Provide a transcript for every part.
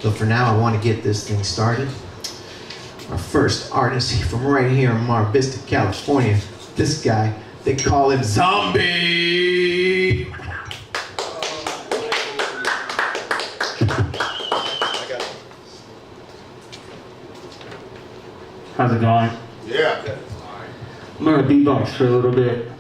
But for now, I want to get this thing started. Our first artist from right here in Mar Vista, California. This guy, they call him Zom-B. How's it going? Yeah. I'm gonna beatbox for a little bit.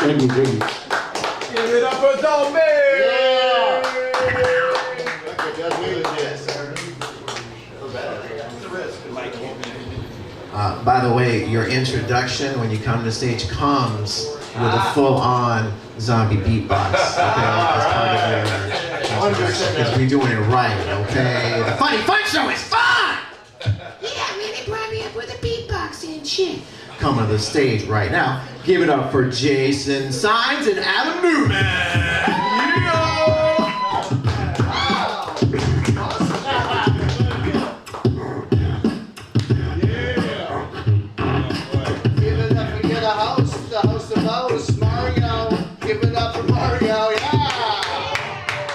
Thank you, thank you. Give it up for Zom-B! By the way, your introduction when you come to stage comes with a full-on zombie beatbox. Okay, as part of your introduction, because we're doing it right. Okay, the Funny Fun Show is fun. Yeah, man, they brought me up with a beatbox and shit. Coming to the stage right now. Give it up for Jason Saenz and Adam Newman. The host of Mo's, Mario. Give it up for Mario, yeah!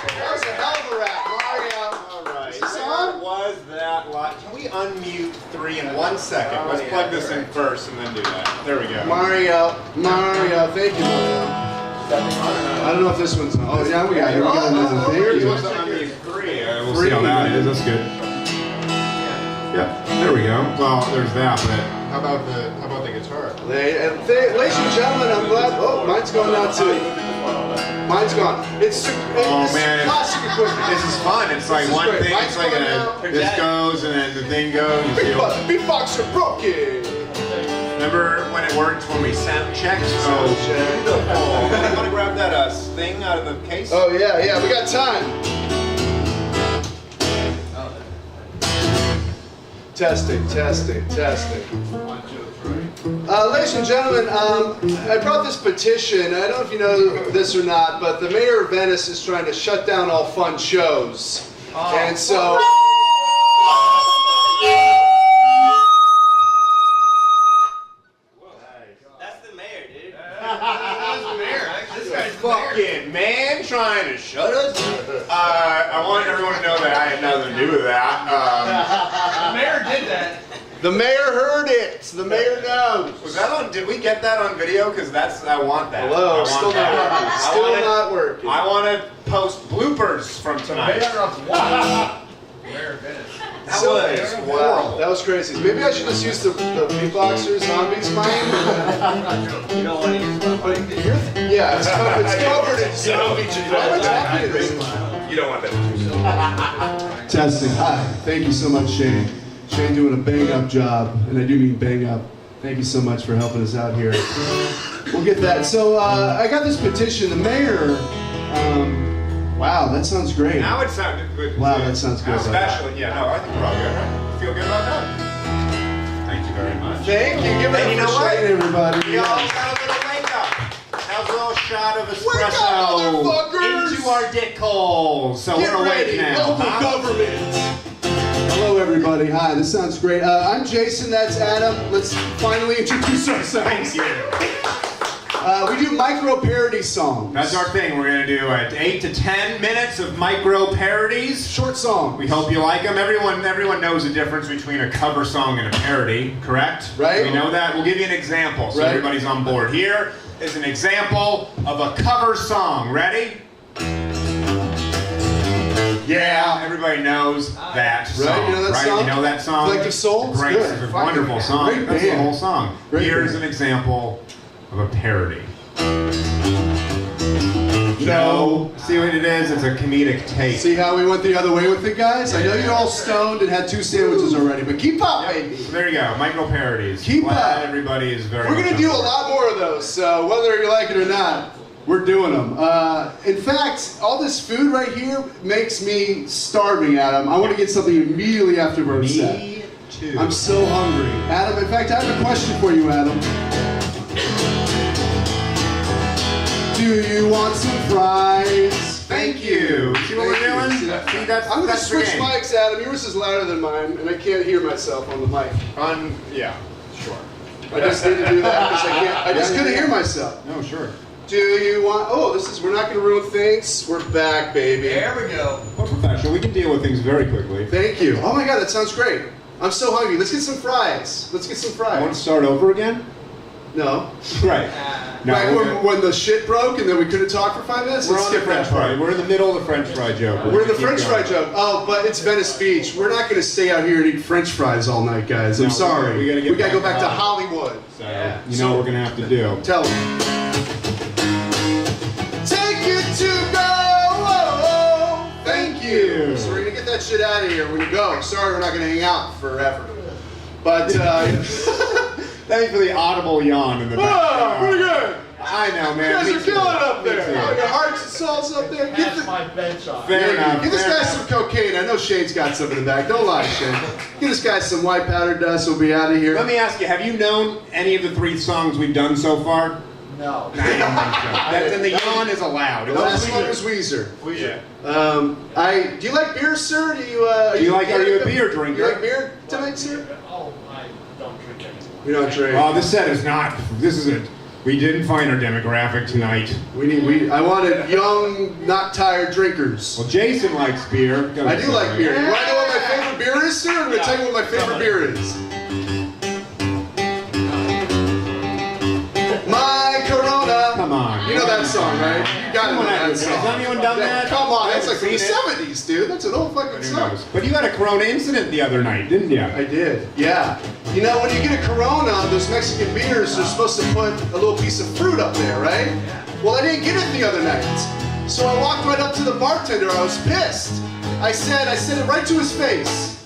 That was a hell of a rap, Mario. All right. Is this on? Was that live? Can we unmute 3 in 1 second? Let's plug this in first and then do that. There we go. Mario, thank you, Mario. I don't know if this one's on. Oh, yeah, we got it. Thank We're you. supposed to unmute 3. We'll see how that is. That's good. Yep. There we go. Well, there's that, but how about the guitar? Ladies and gentlemen, I'm glad. Oh, mine's gone now too. Mine's gone. It's man, classic equipment. This is fun. It's like one great. thing. It's like this goes and then the thing goes. Beatbox are broken. Remember when it worked when we sound checked? Oh, you want to grab that thing out of the case? Oh yeah, we got time. Testing. Ladies and gentlemen, I brought this petition. I don't know if you know this or not, but the mayor of Venice is trying to shut down all fun shows. And so... That's the mayor, dude. That's the mayor. This guy's the mayor. Fucking man trying to shut us. I want everyone to know that I had nothing to do with that. The mayor did that. The mayor heard it. The mayor knows. Was that on? Did we get that on video? Because I want that. Hello, I want still that. not working. Still not working. I want to post bloopers from tonight. Mayor of what? Mayor of Venice. That was Wow, horrible. that was crazy. Maybe I should just use the Beatboxer Zom-B's mic. You don't want to use my mic. Yeah, it's covered in Zombie. Why am I talking to this? You don't want that. Testing. Hi. Thank you so much, Shane. Shane doing a bang-up job, and I do mean bang-up. Thank you so much for helping us out here. We'll get that. So I got this petition. The mayor. Wow, that sounds great. Now it sounded good. Wow, that sounds good. Especially, yeah, no, I think we're all good, right? Feel good about that? Thank you very much. Thank you. Give it And you up know for what? Shane, everybody. We all got a little wake up. That was a little shot of Wake up, espresso motherfuckers! into our dick holes. So Get we're awake ready, now. local huh? government. Hello, everybody. Hi, this sounds great. I'm Jason. That's Adam. Let's finally introduce ourselves. Thank you. We do micro parody songs. That's our thing. We're gonna do 8 to 10 minutes of micro parodies. Short song. We hope you like them. Everyone knows the difference between a cover song and a parody, correct? Right. We know that. We'll give you an example so Right. everybody's on board. Here is an example of a cover song. Ready? Yeah, everybody knows that song. Right, you know that right? song? You know that song? Collective Soul? It's a great, It's good. it's a wonderful song. Great That's the band. whole song. Great Here's band. an example of a parody. No. See what it is? It's a comedic take. See how we went the other way with it, guys? I know you're all stoned and had 2 sandwiches already, but keep up, baby. So there you go, micro parodies. Keep Glad up. everybody is very We're much going to do on a board. lot more of those, so whether you like it or not, we're doing them. In fact, all this food right here makes me starving, Adam. I want to get something immediately after our set. Me too. I'm so hungry. Adam, in fact, I have a question for you, Adam. Do you want some fries? Thank you. See what we're doing? Thank you. See, that's I'm going to that's the switch game. mics, Adam. Yours is louder than mine, and I can't hear myself on the mic. Yeah, sure. I just need to do that because I can't. I just couldn't hear myself. No, sure. Do you want? Oh, we're not going to ruin things. We're back, baby. There we go. We're professional. We can deal with things very quickly. Thank you. Oh my God, that sounds great. I'm so hungry. Let's get some fries. Let's get some I want fries. to start over again? No. Right. No, Right, we're when the shit broke and then we couldn't talk for 5 minutes? We're Let's on the skip that French fry. part. We're in the middle of the French fry joke. We're in the gonna French keep fry going. joke. Oh, but it's Venice Beach. We're not going to stay out here and eat French fries all night, guys. I'm No, sorry. we gotta get go back back to to Hollywood. So, you know what we're going to have to do. Tell them. Take it to go. Thank you. So we're going to get that shit out of here when you go. Sorry, we're not going to hang out forever. But, Thanks for the audible yawn in the back. pretty good. I know, You man. guys Me are too. killing it up Me there. too. Oh, your hearts and souls up there. Get the, my bench Fair enough. give this fair guy enough. some cocaine. I know Shane's got some in the back. Don't lie, Shane. Give this guy some white powder dust. We'll be out of here. Let me ask you, have you known any of the 3 songs we've done so far? No. I don't think so. Then the yawn is allowed. The last one was Weezer. Yeah. Do you like beer, sir? Do you? Are you a beer drinker? You like beer tonight, sir? Oh, I don't drink anymore. We don't drink. Oh, this set is not. This isn't. We didn't find our demographic tonight. I wanted young, not tired drinkers. Well, Jason likes beer. I do like beer. You want to know what my favorite beer is, sir? I'm going to tell you what my favorite beer is. My Corona. Come on. You know that song, right? You got to know that song. Has anyone done that? Come on, I that's like haven't from the seen it. 70s, dude. That's an old fucking Who song. knows? But you had a Corona incident the other night, didn't you? I did, yeah. You know, when you get a Corona, those Mexican beers, they're supposed to put a little piece of fruit up there, right? Well, I didn't get it the other night. So I walked right up to the bartender. I was pissed. I said it right to his face.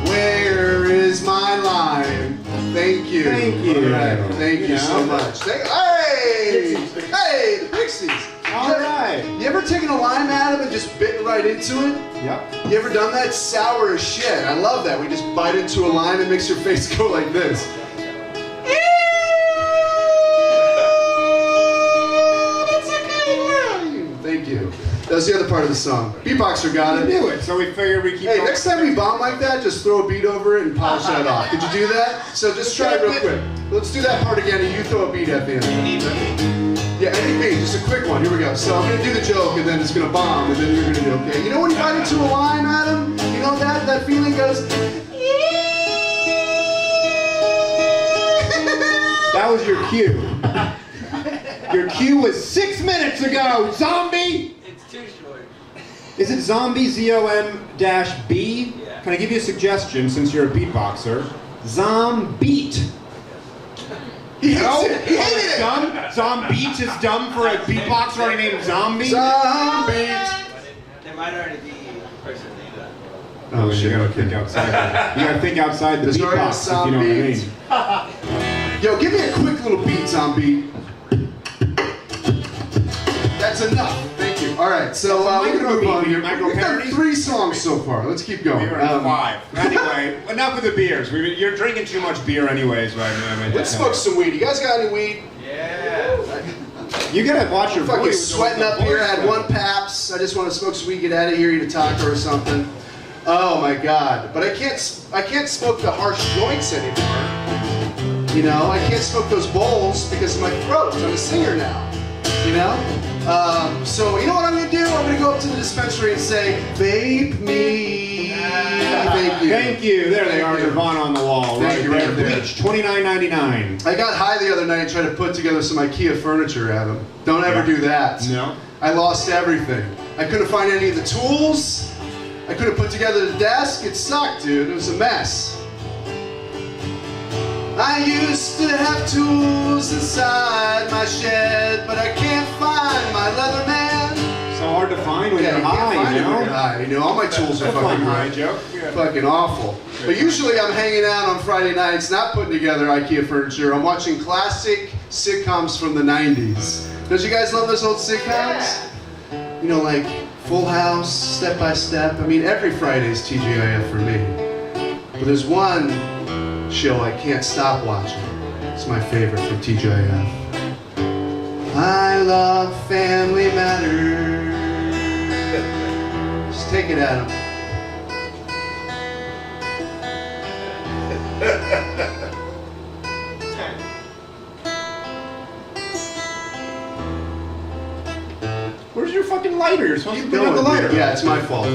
Where is my lime? Thank you. Thank you. All right. Thank you so know. much. Hey! Hey, the Pixies. All right. You ever taken a lime, Adam, and just bitten right into it? Yep. You ever done that? It's sour as shit. I love that. We just bite into a line and makes your face go like this. Thank you. That was the other part of the song. Beatboxer got We it. do it, so we figured we keep Hey, going. next time we bomb like that, just throw a beat over it and polish that off. Could you do that? So just try it real quick. Let's do that part again and you throw a beat at the end. Yeah, any beat, just a quick one. Here we go. So I'm gonna do the joke and then it's gonna bomb and then you're gonna do okay. You know when you bite into a line, Adam? You know that feeling goes. That was your cue. Your cue was 6 minutes ago, Zom-B! It's too short. Is it Zom-B, Z-O-M-B? Yeah. Can I give you a suggestion since you're a beatboxer? Zom-Beat. He hates No? it. He hated it. Dumb? Zom-Beat is dumb for a beatboxer already named Zom-B? Zombie. There might already be a person named that. Oh, you gotta think outside. You gotta think outside the There's already a beatbox, if you know what I Zom-B. mean. Yo, give me a quick little beat, Zombie. That's enough. Thank you. All right, so we're gonna move on here. We've done 3 songs so far. Let's keep going. We were at 5. Anyway, enough of the beers. You're drinking too much beer anyways, right? Let's smoke some weed. You guys got any weed? Yeah. You gotta watch your Fucking voice. sweating up here. I had 1 Paps. I just want to smoke some weed, get out of here, eat a taco or something. Oh my God! But I can't smoke the harsh joints anymore. You know, I can't smoke those bowls because of my throat. I'm a singer now. You know? So you know what I'm gonna do? I'm gonna go up to the dispensary and say, vape me. Thank you. Thank you. There they are, you. Nirvana on the wall. Thank right you, right there. there. Bleach, $29.99. I got high the other night and tried to put together some IKEA furniture, Adam. Don't ever do that. No. I lost everything. I couldn't find any of the tools. I couldn't put together the desk. It sucked, dude. It was a mess. I used to have tools inside my shed, but I can't find my leather man. So hard to find when Yeah, you're you can't high, find you it when know? you're high. You know, all my tools are That's fucking fun, high. right, Joe? Fucking awful. But usually I'm hanging out on Friday nights, not putting together IKEA furniture. I'm watching classic sitcoms from the 90s. Don't you guys love those old sitcoms? You know, like Full House, Step by Step. I mean, every Friday's TGIF for me. But there's one show I can't stop watching. It's my favorite from TGIF. I love Family Matters. Just take it, Adam. Where's your fucking lighter? You're supposed to bring up the Going, lighter. dude. Yeah, it's my fault.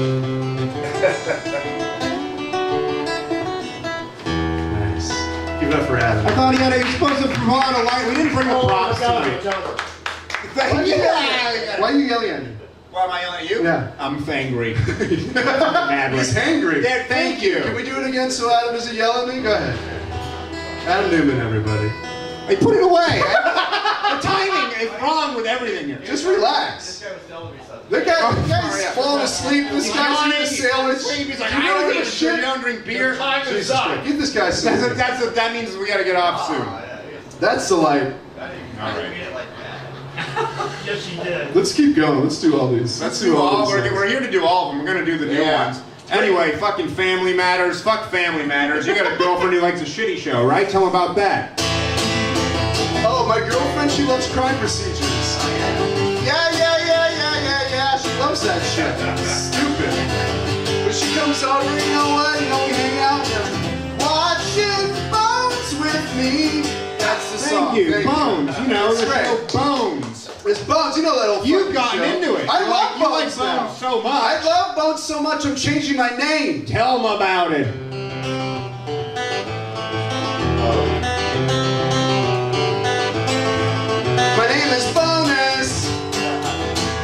Nice. Give it up for Adam. I thought he was supposed to provide a light. We didn't bring the props tonight. Why are you yelling at me? Why am I yelling at you? Yeah. I'm fangry. He's hangry. There, thank you. Can we do it again so Adam doesn't yell at me? Go ahead. Adam Newman, everybody. Hey, put it away. The timing is wrong with everything here. Just relax. This guy was telling me something. The guy's sorry, yeah. falling asleep. This He's guy's yawning, eating a sandwich. He's like, You I don't don't give a give a shit. shit. You don't drink beer. Time is Jesus up. Christ. Give this guy some. That means we gotta get off soon. That's the light. I didn't read it like that. Yes, you did. Let's keep going. Let's do all these. Let's do all. these We're things. here to do all of them. We're gonna do the new Yeah. ones. Anyway, fucking Family Matters. Fuck Family Matters. You got a girlfriend who likes a shitty show, right? Tell him about that. Oh, my girlfriend, she loves crime procedures. Yeah. She loves that shit. Stupid. But she comes over, you know what? You know, we hang out and watching Bones with me. That's the song. Thank you. Bones. You know, That's there's right. no Bones. It's Bones. You know that old You've fucking gotten show. into it. I You love like Bones now. Bones so much. I love Bones so much, I'm changing my name. Tell them about it. My name is Bonus,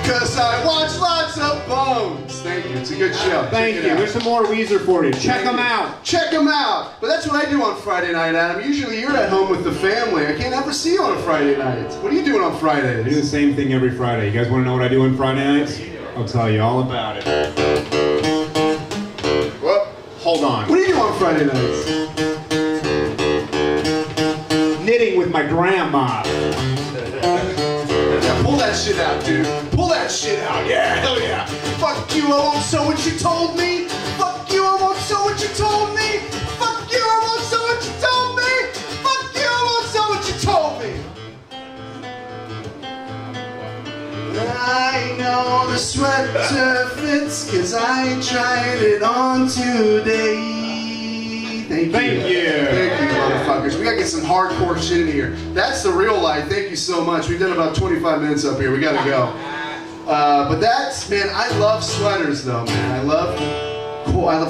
cause I watch lots of Bones. Thank you, it's a good show. Thank Check you. it out. There's some more Weezer for you. Check them out. Check them out. But that's what I do on Friday night, Adam. Usually you're at home with the family. I can't ever see you on a Friday night. What are you doing on I do Fridays? the same thing every Friday. You guys want to know what I do on Friday nights? I'll tell you all about it. Well, hold on. What do you do on Friday nights? Knitting with my grandma. Yeah, pull that shit out, dude. Pull that shit out. Yeah, hell yeah. Fuck you, you, I won't sew what you told me. Fuck you, I won't sew what you told me. Fuck you, I won't sew what you told me. Fuck you, I won't sew what you told me. I know the sweater fits, cause I tried it on today. Thank you. Thank you. Thank you, motherfuckers. We gotta get some hardcore shit in here. That's the real life. Thank you so much. We've done about 25 minutes up here. We gotta go. But that's, man, I love sweaters though, man. I love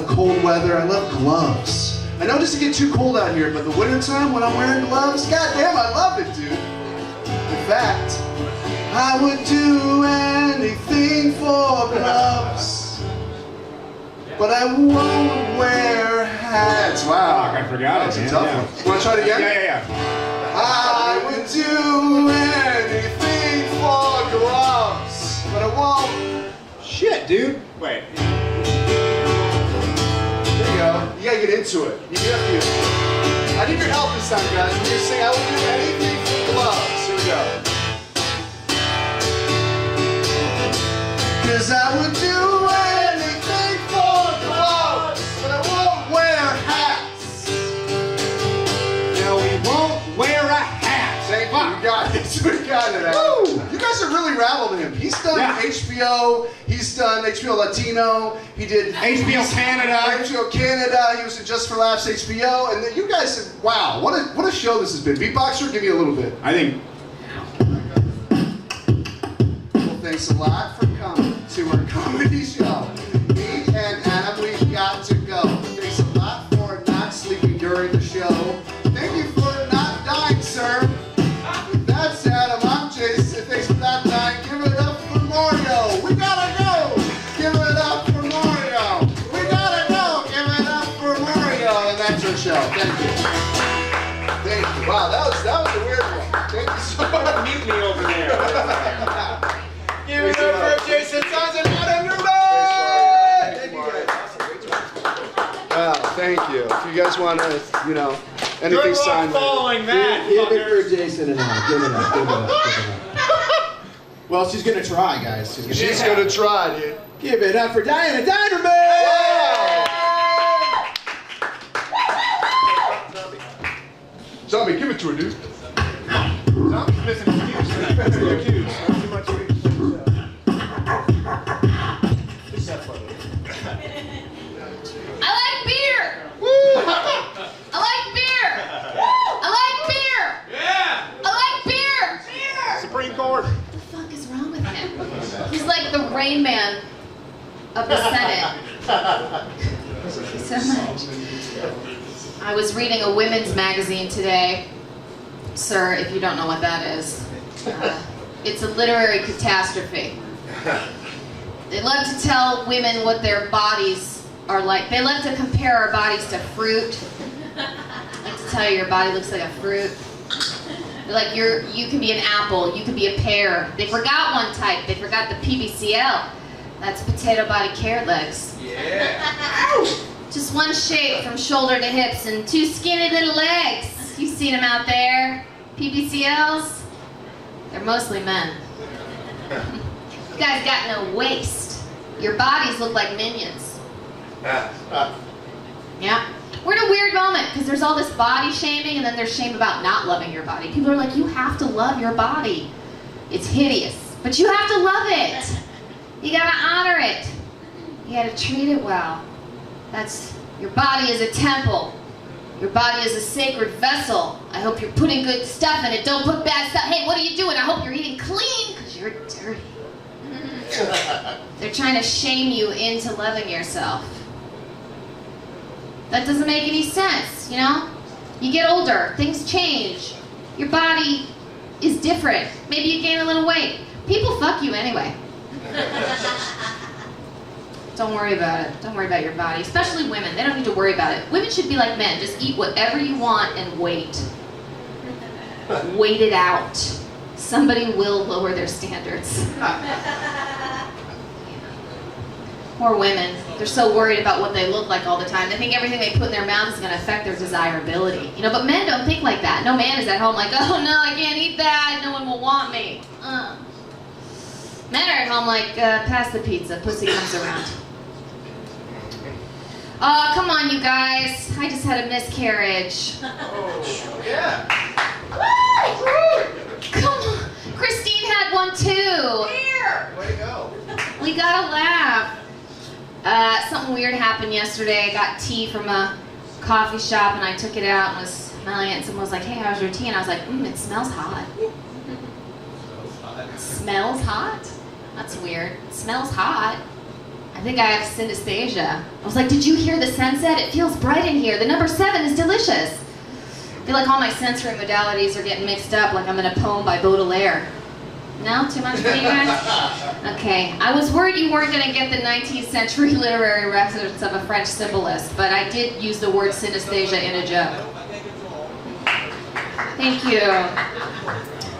cold weather. I love gloves. I know it doesn't get too cold out here, but the wintertime when I'm wearing gloves, goddamn, I love it, dude. In fact, I would do anything for gloves. But I won't wear hats. Wow. Fuck, I forgot That was it, a man. tough Yeah. one. You want to try it again? Yeah. I would do anything for gloves, but I won't. Shit, dude. Wait. There you go. You gotta get into it. You have to. I need your help this time, guys. We're gonna sing I would do anything for gloves. Here we go. 'Cause I would do anything for gloves, but I won't wear hats. No, we won't wear a hat. Thank you. We got it. We got it. Woo! You guys have really rattled him. He's done HBO. He's done HBO Latino. He did HBO Canada. HBO Canada. He was in Just for Laughs HBO. And then you guys have, wow, what a show this has been. Beatboxer, give me a little bit. I think. Well, thanks a lot for coming to our comedy show. Me and Adam, we've got to go. Thanks a lot for not sleeping during the show. Thank you for not dying, sir. That's Adam. I'm Jason. Thanks for not dying. Give it up for Mario. We gotta go. Give it up for Mario. We gotta go. Give it up for Mario. And that's our show. Thank you. Thank you. Wow, that was a weird one. Thank you so much. Mute me over there. Give it up for Jason Saenz and Adam Newman! Wow, thank you. If you guys want to, anything Good luck signed. following that. Give it for Jason and I. Give it up. Give it up. Give it up. Well, she's gonna try, guys. She's gonna try, dude. Give it up for Diana Dinerman! Zombie, give it to her, dude. Zombie's missing his cues tonight. That's the cues. Too much cues. I like beer. I like beer. I like beer. Yeah! I like beer. Supreme Court. What the fuck is wrong with him? He's like the Rain Man of the Senate. Thank you so much. I was reading a women's magazine today. Sir, if you don't know what that is, it's a literary catastrophe. They love to tell women what their bodies are like. They love to compare our bodies to fruit. I like to tell you your body looks like a fruit. They're like you can be an apple, you can be a pear. They forgot one type. They forgot the PBCL. That's potato body carrot legs. Yeah! Just one shape from shoulder to hips and two skinny little legs. You've seen them out there. PBCLs. They're mostly men. You guys got no waist. Your bodies look like minions. Yeah. We're in a weird moment because there's all this body shaming and then there's shame about not loving your body. People are like, you have to love your body. It's hideous, but you have to love it. You gotta honor it. You gotta treat it well. Your body is a temple. Your body is a sacred vessel. I hope you're putting good stuff in it. Don't put bad stuff. Hey, what are you doing? I hope you're eating clean because you're dirty. They're trying to shame you into loving yourself. That doesn't make any sense, you know? You get older, things change. Your body is different. Maybe you gain a little weight. People fuck you anyway. Don't worry about it. Don't worry about your body. Especially women. They don't need to worry about it. Women should be like men. Just eat whatever you want and wait. Wait it out. Somebody will lower their standards. Poor women. They're so worried about what they look like all the time. They think everything they put in their mouth is going to affect their desirability. You know, but men don't think like that. No man is at home like, oh no, I can't eat that. No one will want me. Men are at home like, pass the pizza, pussy comes around. Oh, come on, you guys. I just had a miscarriage. Yeah. Come on. Christine had one too. Here. Way to go. We gotta laugh. Something weird happened yesterday. I got tea from a coffee shop and I took it out and was smelling it and someone was like, hey, how's your tea? And I was like, it smells hot. Smells hot? That's weird. It smells hot. I think I have synesthesia. I was like, did you hear the sunset? It feels bright in here. The number 7 is delicious. I feel like all my sensory modalities are getting mixed up like I'm in a poem by Baudelaire. No? Too much for you guys? Okay. I was worried you weren't going to get the 19th century literary reference of a French symbolist, but I did use the word synesthesia in a joke. Thank you.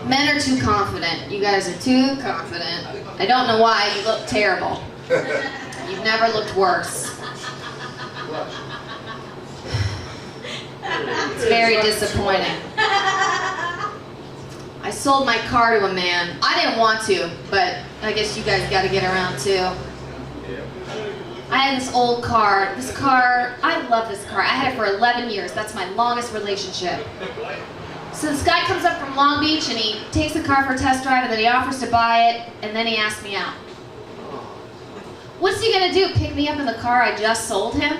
Men are too confident. You guys are too confident. I don't know why. You look terrible. You've never looked worse. It's very disappointing. I sold my car to a man. I didn't want to, but I guess you guys got to get around too. I had this old car. This car, I love this car. I had it for 11 years. That's my longest relationship. So this guy comes up from Long Beach and he takes the car for a test drive and then he offers to buy it and then he asks me out. What's he gonna do? Pick me up in the car I just sold him?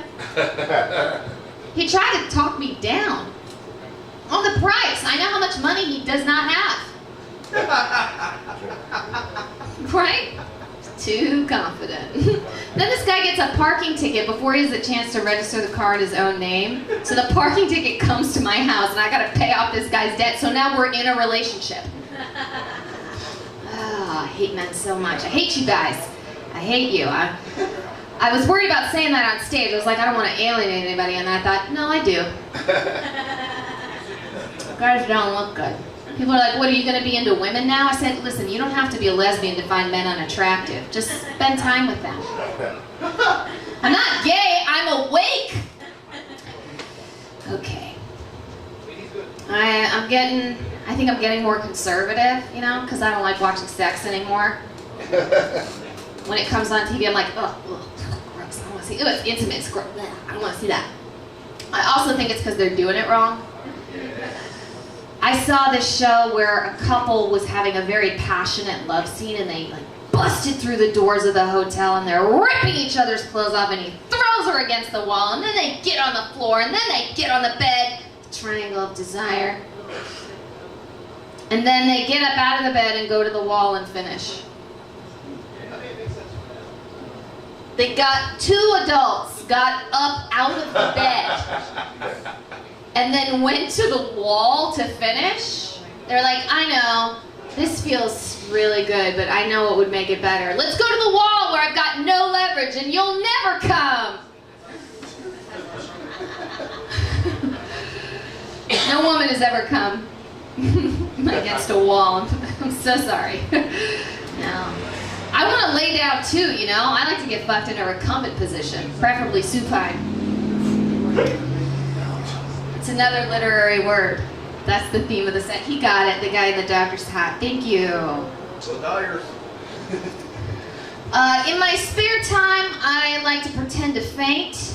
He tried to talk me down on the price. I know how much money he does not have. Right? Too confident. Then this guy gets a parking ticket before he has a chance to register the car in his own name. So the parking ticket comes to my house and I gotta pay off this guy's debt. So now we're in a relationship. Oh, I hate men so much. I hate you guys. I hate you. I was worried about saying that on stage. I was like, I don't want to alienate anybody. And I thought, no, I do. Guys don't look good. People are like, what, are you going to be into women now? I said, listen, you don't have to be a lesbian to find men unattractive. Just spend time with them. I'm not gay, I'm awake. Okay. I think I'm getting more conservative, you know, because I don't like watching sex anymore. When it comes on TV, I'm like, oh, gross. I don't want to see it. It's intimate. It's gross. I don't want to see that. I also think it's because they're doing it wrong. I saw this show where a couple was having a very passionate love scene and they like busted through the doors of the hotel and they're ripping each other's clothes off and he throws her against the wall and then they get on the floor and then they get on the bed. The triangle of desire. And then they get up out of the bed and go to the wall and finish. Two adults got up out of the bed and then went to the wall to finish. They're like, I know, this feels really good, but I know what would make it better. Let's go to the wall where I've got no leverage and you'll never come. No woman has ever come against a wall. I'm so sorry. No. I want to lay down too, you know? I like to get fucked in a recumbent position, preferably supine. It's another literary word. That's the theme of the set. He got it, the guy in the doctor's hat. Thank you. So now you're... In my spare time, I like to pretend to faint.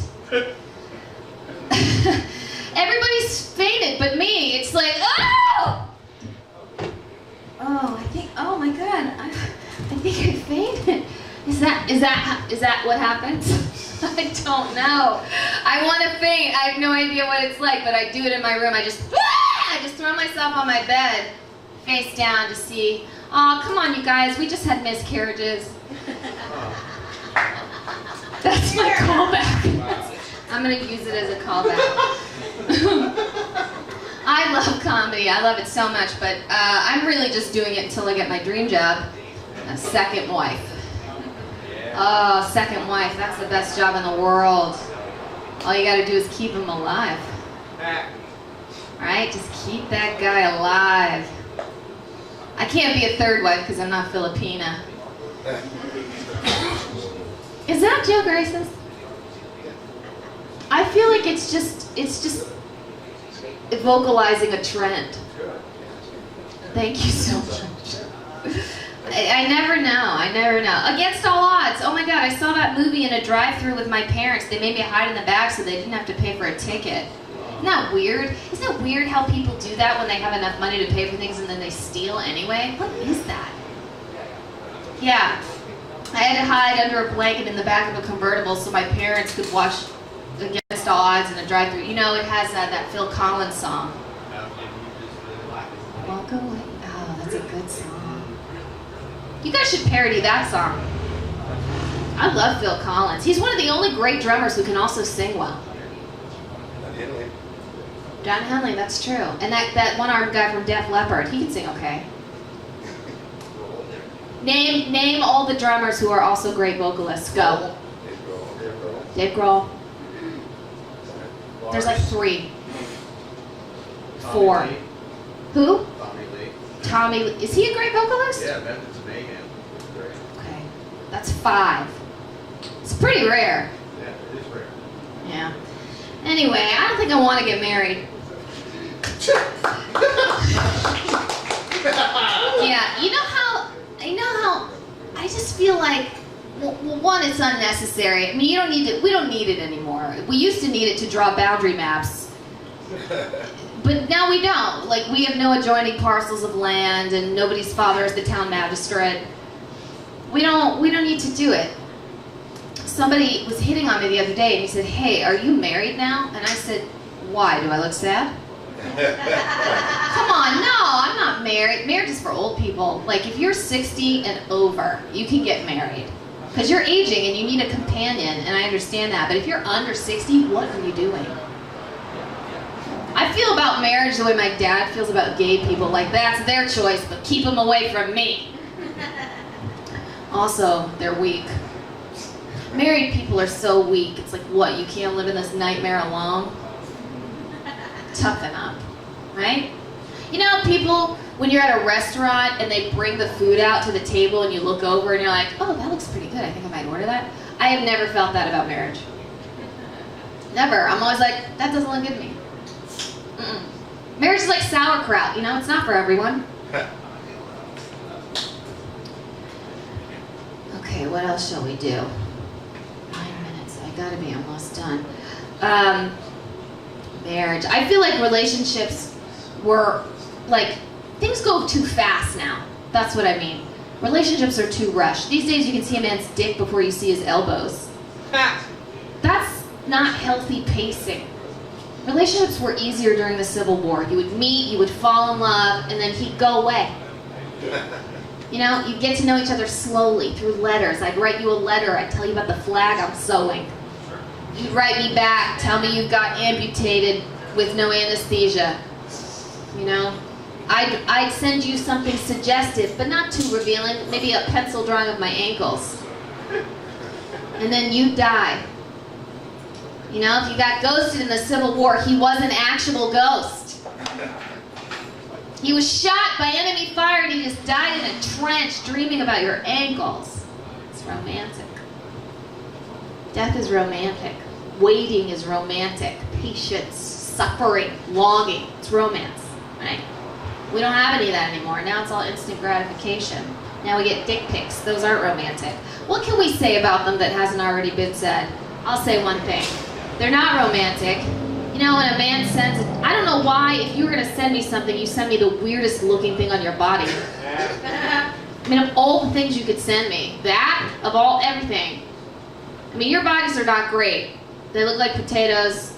Everybody's fainted but me. It's like, oh! Oh, oh my God. I think I fainted. Is that what happens? I don't know. I want to faint. I have no idea what it's like, but I do it in my room. I just throw myself on my bed, face down to see. Oh, come on, you guys. We just had miscarriages. That's my callback. I'm going to use it as a callback. I love comedy. I love it so much, but I'm really just doing it until I get my dream job. A second wife. Oh, second wife. That's the best job in the world. All you gotta do is keep him alive. Right? Just keep that guy alive. I can't be a third wife because I'm not Filipina. Is that joke racist? I feel like it's just vocalizing a trend. Thank you so much. I never know. I never know. Against all odds. Oh my God, I saw that movie in a drive-thru with my parents. They made me hide in the back so they didn't have to pay for a ticket. Isn't that weird? Isn't it weird how people do that when they have enough money to pay for things and then they steal anyway? What is that? Yeah. I had to hide under a blanket in the back of a convertible so my parents could watch Against All Odds in a drive-thru. You know, it has that Phil Collins song. Walk away. Oh, that's a good song. You guys should parody that song. I love Phil Collins. He's one of the only great drummers who can also sing well. John Henley, that's true. And that one-armed guy from Def Leppard, he can sing okay. Name all the drummers who are also great vocalists. Go. Dave Grohl. There's like 3. 4. Who? Tommy Lee. Is he a great vocalist? Yeah, Memphis Mayhem. Great. Okay. That's 5. It's pretty rare. Yeah, it is rare. Yeah. Anyway, I don't think I want to get married. Yeah, you know how I just feel like, well, one, it's unnecessary. I mean, you don't need it. We don't need it anymore. We used to need it to draw boundary maps, but now we don't. Like, we have no adjoining parcels of land, and nobody's father is the town magistrate. We don't need to do it. Somebody was hitting on me the other day, and he said, "Hey, are you married now?" And I said, "Why? Do I look sad?" Come on, no, I'm not married. Marriage is for old people. Like, if you're 60 and over, you can get married. Because you're aging and you need a companion, and I understand that. But if you're under 60, what are you doing? I feel about marriage the way my dad feels about gay people. Like, that's their choice, but keep them away from me. Also, they're weak. Married people are so weak. It's like, what, you can't live in this nightmare alone? Toughen up, right? You know, people, when you're at a restaurant and they bring the food out to the table and you look over and you're like, oh, that looks pretty good. I think I might order that. I have never felt that about marriage. Never. I'm always like, that doesn't look good to me. Mm-mm. Marriage is like sauerkraut, you know? It's not for everyone. Okay, what else shall we do? 9 minutes. I gotta be almost done. Marriage. I feel like relationships were, like, things go too fast now. That's what I mean. Relationships are too rushed. These days you can see a man's dick before you see his elbows. That's not healthy pacing. Relationships were easier during the Civil War. You would meet, you would fall in love, and then he'd go away. You know, you'd get to know each other slowly through letters. I'd write you a letter. I'd tell you about the flag I'm sewing. You'd write me back, tell me you've got amputated with no anesthesia. You know? I'd send you something suggestive, but not too revealing, maybe a pencil drawing of my ankles. And then you'd die. You know, if you got ghosted in the Civil War, he was an actual ghost. He was shot by enemy fire and he just died in a trench dreaming about your ankles. It's romantic. Death is romantic. Waiting is romantic. Patience, suffering, longing. It's romance, right? We don't have any of that anymore. Now it's all instant gratification. Now we get dick pics. Those aren't romantic. What can we say about them that hasn't already been said? I'll say one thing. They're not romantic. You know, when a man sends it, I don't know why, if you were going to send me something, you send me the weirdest looking thing on your body. I mean, of all the things you could send me, that, of all, everything. I mean, your bodies are not great. They look like potatoes,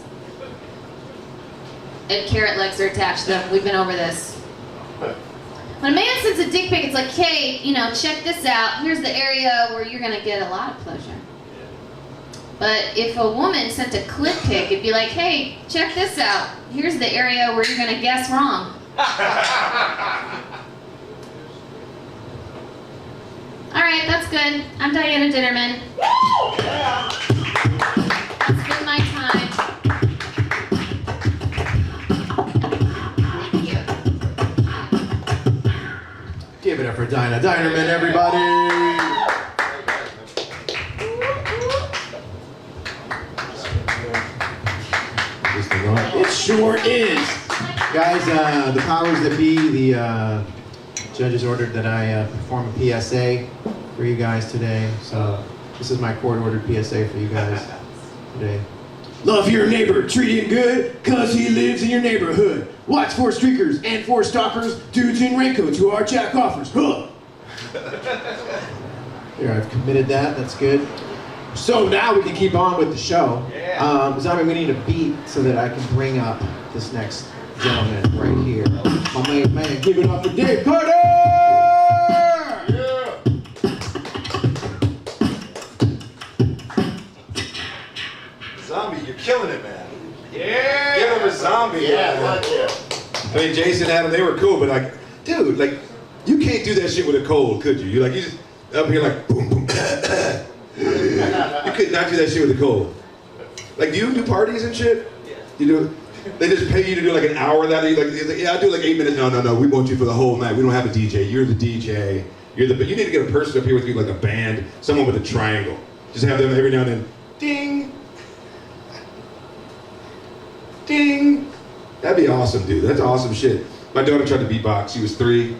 and carrot legs are attached to them. We've been over this. When a man sends a dick pic, it's like, hey, you know, check this out. Here's the area where you're going to get a lot of pleasure. But if a woman sent a clit pic, it'd be like, hey, check this out. Here's the area where you're going to guess wrong. All right, that's good. I'm Diana Dinerman. That's been my time. Thank you. Give it up for Dinah Dinerman, everybody. It sure is. Guys, the powers that be, the Judges ordered that I perform a PSA for you guys today. So this is my court-ordered PSA for you guys today. Love your neighbor, treat him good, cause he lives in your neighborhood. Watch for streakers and for stalkers, dudes in raincoats who are jack offers. Huh. There, I've committed that, that's good. So now we can keep on with the show. Zombie, we need a beat so that I can bring up this next gentleman right here. My main man, give it up for Dave Carter! Yeah. Zombie, you're killing it, man. Yeah. Give him a Zombie. Yeah, fuck yeah. I mean, Jason, Adam, they were cool, but like, dude, like, you can't do that shit with a cold, could you? You just up here like boom, boom. You could not do that shit with a cold. Like, do you do parties and shit? Yeah. You do? They just pay you to do like an hour of that? Like, yeah, I do like 8 minutes. No, we want you for the whole night. We don't have a DJ. You're the DJ. You need to get a person up here with you, like a band, someone with a triangle. Just have them every now and then. Ding. Ding. That'd be awesome, dude. That's awesome shit. My daughter tried to beatbox. She was 3.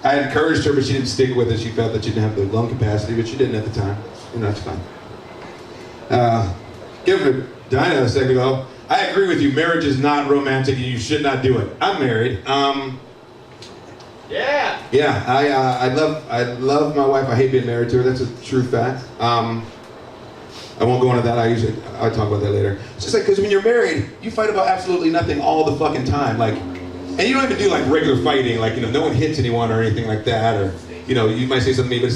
I had encouraged her, but she didn't stick with it. She felt that she didn't have the lung capacity, but she didn't at the time. And that's fine. Give it to Dinah a second though. I agree with you. Marriage is not romantic, and you should not do it. I'm married. Yeah. I love my wife. I hate being married to her. That's a true fact. I won't go into that. I'll talk about that later. It's just like, because when you're married, you fight about absolutely nothing all the fucking time. Like, and you don't even do like regular fighting. Like, no one hits anyone or anything like that. Or, you might say something to me, but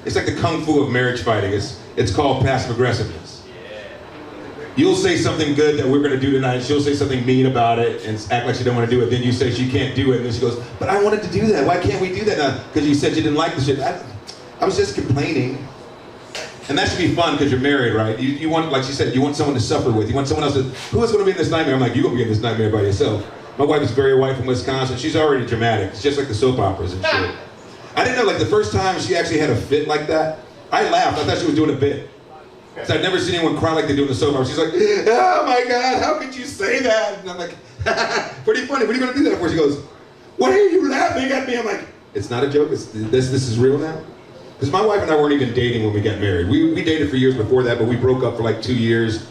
it's like the kung fu of marriage fighting. It's called passive aggressiveness. You'll say something good that we're going to do tonight. She'll say something mean about it and act like she don't want to do it. Then you say she can't do it. And then she goes, but I wanted to do that. Why can't we do that now? Because you said you didn't like the shit. I was just complaining. And that should be fun because you're married, right? You want, like she said, you want someone to suffer with. You want someone else who is going to be in this nightmare? I'm like, you're going to be in this nightmare by yourself. My wife is very white from Wisconsin. She's already dramatic. It's just like the soap operas and shit. I didn't know, like the first time she actually had a fit like that, I laughed. I thought she was doing a bit. So I'd never seen anyone cry like they do in the soap opera. She's like, oh my God, how could you say that? And I'm like, pretty funny. What are you going to do that for? She goes, why are you laughing at me? I'm like, it's not a joke. This is real now. Because my wife and I weren't even dating when we got married. We dated for years before that, but we broke up for like 2 years.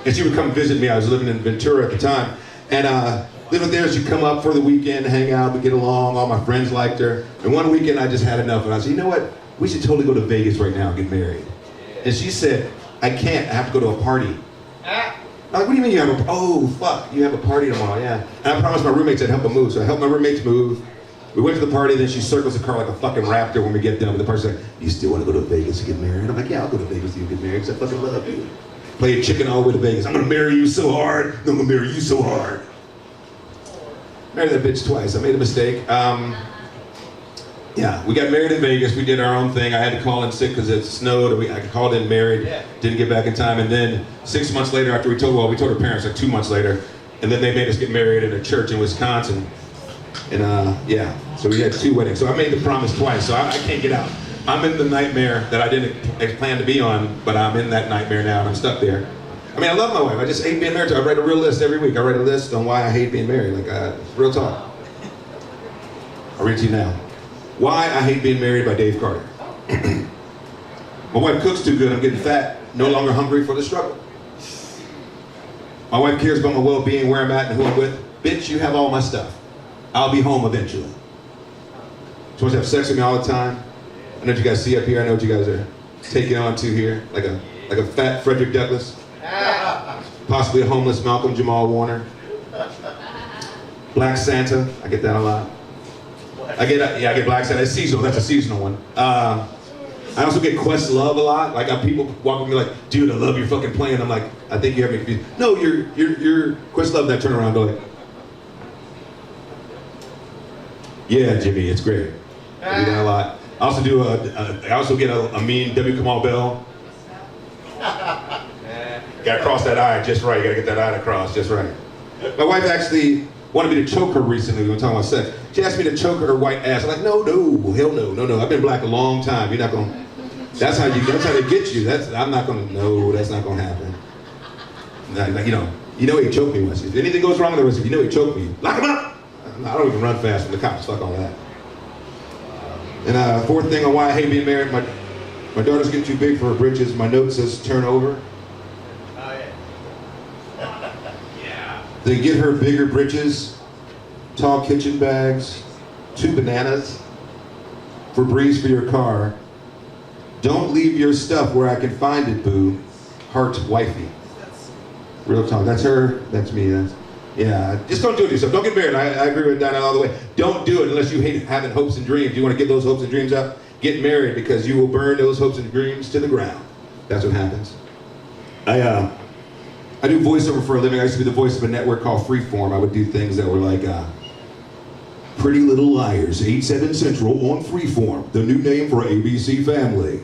And she would come visit me. I was living in Ventura at the time. And living there, she'd come up for the weekend, hang out, we'd get along. All my friends liked her. And one weekend I just had enough. And I said, you know what? We should totally go to Vegas right now and get married. And she said, I can't. I have to go to a party. I'm like, what do you mean you have a... Oh, fuck. You have a party tomorrow, yeah. And I promised my roommates I'd help them move. So I helped my roommates move. We went to the party, then she circles the car like a fucking raptor when we get done. But the party's like, you still want to go to Vegas to get married? I'm like, yeah, I'll go to Vegas to get married because I fucking love you. Played chicken all the way to Vegas. I'm going to marry you so hard. I'm going to marry you so hard. Married that bitch twice. I made a mistake. Yeah, we got married in Vegas. We did our own thing. I had to call in sick because it snowed. I called in married. Didn't get back in time. And then 6 months later, after we told her parents like 2 months later. And then they made us get married in a church in Wisconsin. And yeah, so we had 2 weddings. So I made the promise twice, so I can't get out. I'm in the nightmare that I didn't plan to be on, but I'm in that nightmare now and I'm stuck there. I mean, I love my wife. I just hate being married to her. I write a real list every week. I write a list on why I hate being married. Like, real talk. I'll read to you now. Why I Hate Being Married by Dave Carter. My wife cooks too good. I'm getting fat. No longer hungry for the struggle. My wife cares about my well-being, where I'm at, and who I'm with. Bitch, you have all my stuff. I'll be home eventually. She wants to have sex with me all the time. I know what you guys see up here. I know what you guys are taking on to here. Like a fat Frederick Douglass. Possibly a homeless Malcolm Jamal Warner. Black Santa. I get that a lot. I get Black Santa. It's seasonal. That's a seasonal one. I also get Questlove a lot. Like people walk with me like, dude, I love your fucking playing. I'm like, I think you have me confused. No, you're Questlove. And I turn around and go like, yeah, Jimmy, it's great. I do that a lot. I also do I also get a mean W. Kamau Bell. Gotta cross that I just right. Gotta get that I across just right. My wife actually wanted me to choke her recently. We were talking about sex. She asked me to choke her white ass. I'm like, no, hell no. I've been black a long time. You're not gonna. That's how they get you. I'm not gonna. No, that's not gonna happen. Like, he choked me once. If anything goes wrong with the rest of he choked me. Lock him up. I don't even run fast from the cops. Fuck all that. And fourth thing on why I hate being married, my daughter's getting too big for her britches. My note says turn over. Oh, yeah. Then get her bigger britches, tall kitchen bags, 2 bananas, Febreze for your car. Don't leave your stuff where I can find it, boo. Heart, wifey. Real talk. That's her. That's me. Yeah. Just don't do it yourself. Don't get married. I agree with Dinah all the way. Don't do it unless you hate having hopes and dreams. You want to get those hopes and dreams up? Get married, because you will burn those hopes and dreams to the ground. That's what happens. I do voiceover for a living. I used to be the voice of a network called Freeform. I would do things that were like Pretty Little Liars, 8/7 Central on Freeform, the new name for ABC Family.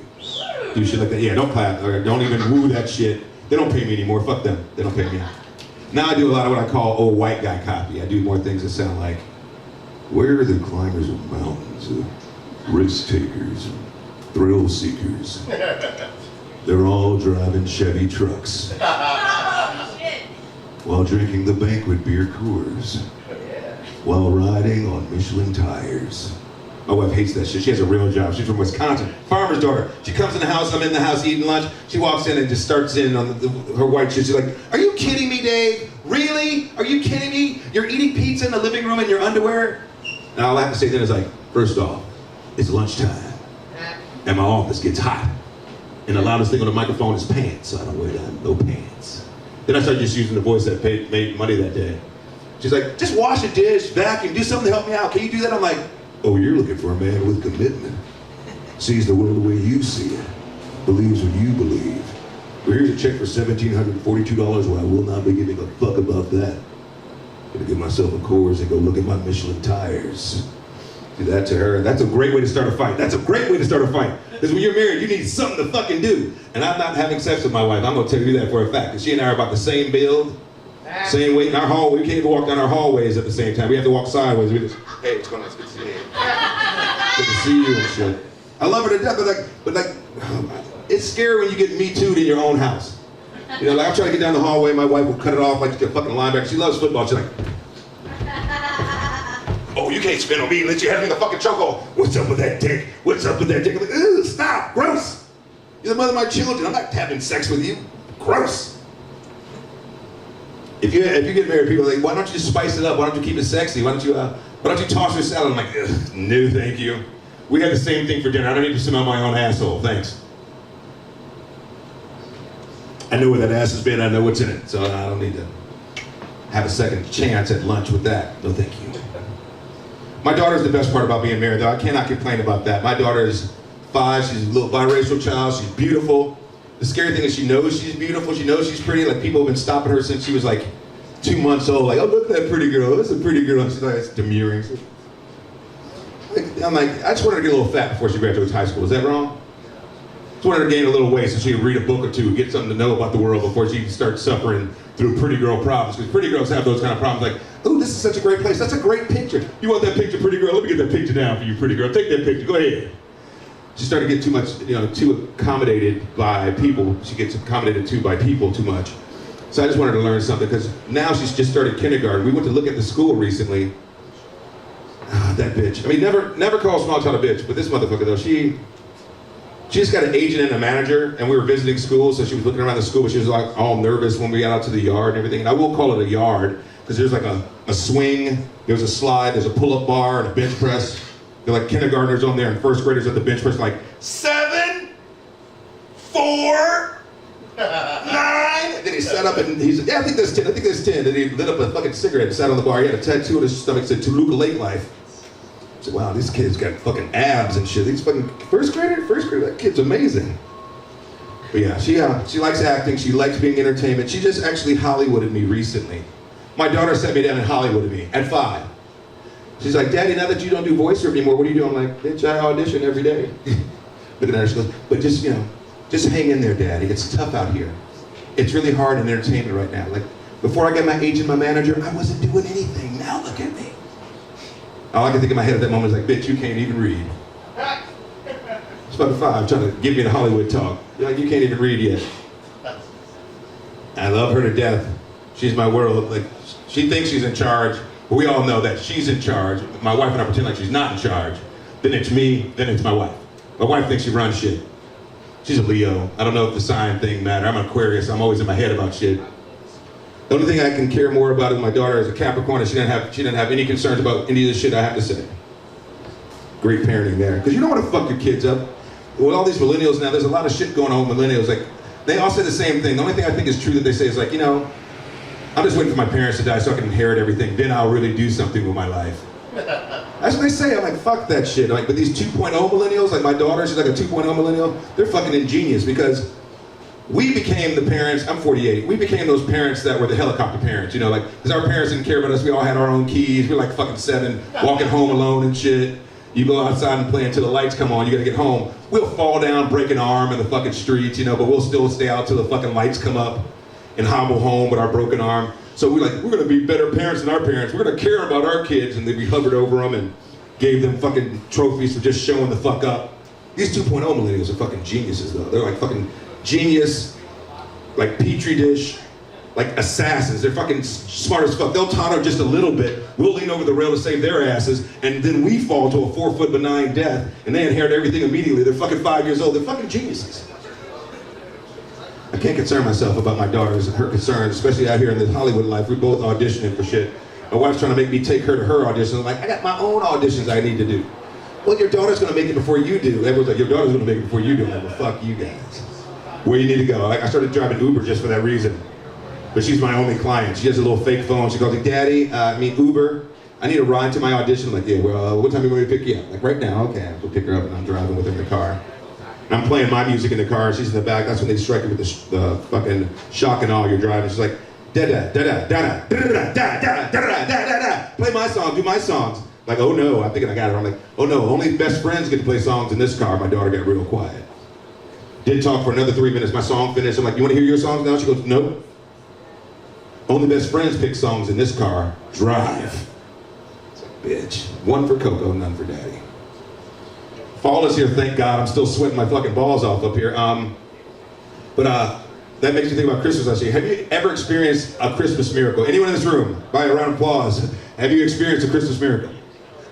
Do shit like that. Yeah, don't clap or don't even woo that shit. They don't pay me anymore. Fuck them. They don't pay me. Now I do a lot of what I call old white guy copy. I do more things that sound like, where are the climbers of mountains, risk takers, thrill seekers? They're all driving Chevy trucks while drinking the banquet beer Coors, while riding on Michelin tires. My wife hates that shit. She has a real job. She's from Wisconsin, farmer's daughter. She comes in the house, I'm in the house eating lunch. She walks in and just starts in on her white shit. She's like, are you kidding me, Dave? Really? Are you kidding me? You're eating pizza in the living room in your underwear? And all I have to say then is like, first off, it's lunchtime, and my office gets hot. And the loudest thing on the microphone is pants, so I don't wear no pants. Then I started just using the voice that made money that day. She's like, just wash a dish, vacuum, do something to help me out. Can you do that? I'm like, oh, you're looking for a man with commitment. Sees the world the way you see it. Believes what you believe. Well, here's a check for $1,742 where I will not be giving a fuck about that. I'm gonna give myself a Coors and go look at my Michelin tires. Do that to her. That's a great way to start a fight. That's a great way to start a fight. Because when you're married, you need something to fucking do. And I'm not having sex with my wife. I'm gonna tell you that for a fact. Because she and I are about the same build, same weight in our hallway. We can't even walk down our hallways at the same time. We have to walk sideways. We just, hey, what's going on? It's good to see you. Good to see you and shit. I love her to death, but like, it's scary when you get Me Too'd in your own house. You know, like I'm trying to get down the hallway, my wife will cut it off like she's a fucking linebacker. She loves football. She's like, oh, you can't spin on me. Let you have me in the fucking chokehold. What's up with that dick? What's up with that dick? I'm like, ew, stop, gross. You're the mother of my children. I'm not having sex with you. Gross. If you get married, people are like, why don't you just spice it up? Why don't you keep it sexy? Why don't you toss your salad? I'm like, no, thank you. We had the same thing for dinner. I don't need to smell my own asshole. Thanks. I know where that ass has been. I know what's in it. So I don't need to have a second chance at lunch with that. No, thank you. My daughter's the best part about being married, though. I cannot complain about that. My daughter is 5. She's a little biracial child. She's beautiful. The scary thing is she knows she's beautiful. She knows she's pretty. Like, people have been stopping her since she was like 2 months old. Like, oh, look at that pretty girl. That's a pretty girl. She's like, it's demurring. I'm like, I just want her to get a little fat before she graduates high school. Is that wrong? Just want her to gain a little weight so she can read a book or two, get something to know about the world before she starts suffering through pretty girl problems. Because pretty girls have those kind of problems. Like, oh, this is such a great place. That's a great picture. You want that picture, pretty girl? Let me get that picture down for you, pretty girl. Take that picture. Go ahead. She started to get too much, too accommodated by people. She gets accommodated to by people too much. So I just wanted to learn something, because now she's just started kindergarten. We went to look at the school recently. Ah, that bitch. I mean, never call a small child a bitch, but this motherfucker though, she just got an agent and a manager, and we were visiting schools, so she was looking around the school, but she was like all nervous when we got out to the yard and everything. And I will call it a yard, because there's like a swing, there's a slide, there's a pull-up bar, and a bench press. They're like kindergartners on there and first graders at the bench press, like 7, 4, 9. And then he sat up and he said, yeah, I think there's 10. I think there's 10. And he lit up a fucking cigarette and sat on the bar. He had a tattoo on his stomach that said Toluca Lake Life. I said, wow, this kid's got fucking abs and shit. He's fucking first grader. That kid's amazing. But yeah, she likes acting. She likes being entertainment. She just actually Hollywooded me recently. My daughter sat me down and Hollywooded me at 5. She's like, Daddy, now that you don't do voiceover anymore, what are you doing? I'm like, bitch, I audition every day. Looking at her, she goes, but just hang in there, Daddy. It's tough out here. It's really hard in entertainment right now. Like, before I got my agent, my manager, I wasn't doing anything. Now look at me. All I can think in my head at that moment is like, bitch, you can't even read. It's about 5, trying to give me the Hollywood talk. You're like, you can't even read yet. I love her to death. She's my world. Like, she thinks she's in charge. But we all know that she's in charge. My wife and I pretend like she's not in charge. then it's me, then it's my wife. My wife thinks she runs shit. She's a Leo. I don't know if the sign thing matter. I'm an Aquarius. I'm always in my head about shit. The only thing I can care more about is my daughter is a Capricorn, and she didn't have any concerns about any of the shit I have to say. Great parenting there. Because you don't want to fuck your kids up. With all these millennials now, there's a lot of shit going on with millennials. Like, they all say the same thing. The only thing I think is true that they say is like, you know, I'm just waiting for my parents to die so I can inherit everything. Then I'll really do something with my life. That's what they say. I'm like, fuck that shit. Like, but these 2.0 millennials, like my daughter, she's like a 2.0 millennial. They're fucking ingenious because we became the parents. I'm 48. We became those parents that were the helicopter parents. You know, like, because our parents didn't care about us. We all had our own keys. We were like fucking 7, walking home alone and shit. You go outside and play until the lights come on. You gotta get home. We'll fall down, break an arm in the fucking streets, you know, but we'll still stay out till the fucking lights come up and hobble home with our broken arm. So we're gonna be better parents than our parents. We're gonna care about our kids, and then we hovered over them and gave them fucking trophies for just showing the fuck up. These 2.0 millennials are fucking geniuses though. They're like fucking genius, like petri dish, like assassins. They're fucking smart as fuck. They'll totter just a little bit. We'll lean over the rail to save their asses, and then we fall to a 4-foot benign death, and they inherit everything immediately. They're fucking 5 years old. They're fucking geniuses. I can't concern myself about my daughters and her concerns, especially out here in this Hollywood life. We're both auditioning for shit. My wife's trying to make me take her to her auditions. I'm like, I got my own auditions I need to do. Well, your daughter's gonna make it before you do. Everyone's like, your daughter's gonna make it before you do. I'm like, well, fuck you guys. Where you need to go. I started driving Uber just for that reason. But she's my only client. She has a little fake phone. She goes like, Daddy, Uber, I need a ride to my audition. I'm like, yeah, well, what time do you want me to pick you up? Like, right now, okay. I'll pick her up, and I'm driving with her in the car. And I'm playing my music in the car. She's in the back. That's when they strike you with the fucking shock and awe you're driving. She's like, da-da. Play my song, do my songs. Like, oh no, I'm thinking I got her. I'm like, oh no, only best friends get to play songs in this car. My daughter got real quiet. Didn't talk for another 3 minutes. My song finished. I'm like, you want to hear your songs now? She goes, nope. Only best friends pick songs in this car. Drive. It's like, bitch. One for Coco, none for Daddy. Fall is here, thank God. I'm still sweating my fucking balls off up here. That makes me think about Christmas last year. Have you ever experienced a Christmas miracle? Anyone in this room? By a round of applause. Have you experienced a Christmas miracle?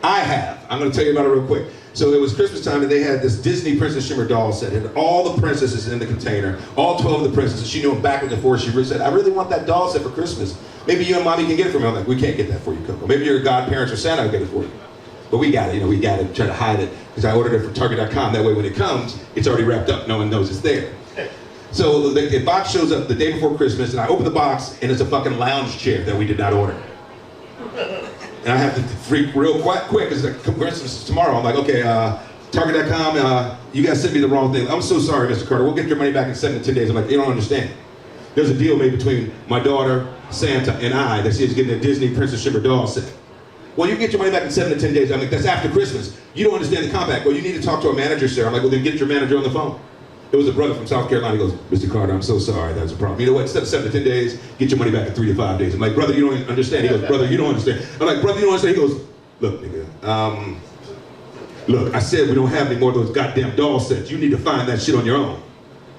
I have. I'm going to tell you about it real quick. So it was Christmas time, and they had this Disney Princess Shimmer doll set, and all the princesses in the container, all 12 of the princesses. She knew them backwards and forwards. She said, I really want that doll set for Christmas. Maybe you and Mommy can get it for me. I'm like, we can't get that for you, Coco. Maybe your godparents or Santa will get it for you. But we got it, we got it, try to hide it, because I ordered it from Target.com. That way when it comes, it's already wrapped up, no one knows it's there. So the box shows up the day before Christmas, and I open the box, and it's a fucking lounge chair that we did not order. And I have to freak real quick, because Christmas is tomorrow. I'm like, okay, Target.com, you guys sent me the wrong thing. I'm so sorry, Mr. Carter. We'll get your money back in 7 to 10 days. I'm like, you don't understand. There's a deal made between my daughter, Santa, and I that she's getting a Disney Princess Shimmer doll set. Well, you get your money back in 7 to 10 days. I'm like, that's after Christmas. You don't understand the compact. Well, you need to talk to our manager, sir. I'm like, well, then get your manager on the phone. It was a brother from South Carolina. He goes, Mr. Carter, I'm so sorry. That's a problem. You know what? Instead of 7 to 10 days, get your money back in 3 to 5 days. I'm like, brother, you don't understand. He goes, brother, you don't understand. I'm like, brother, you don't understand. He goes, look, nigga, look, I said we don't have any more of those goddamn doll sets. You need to find that shit on your own.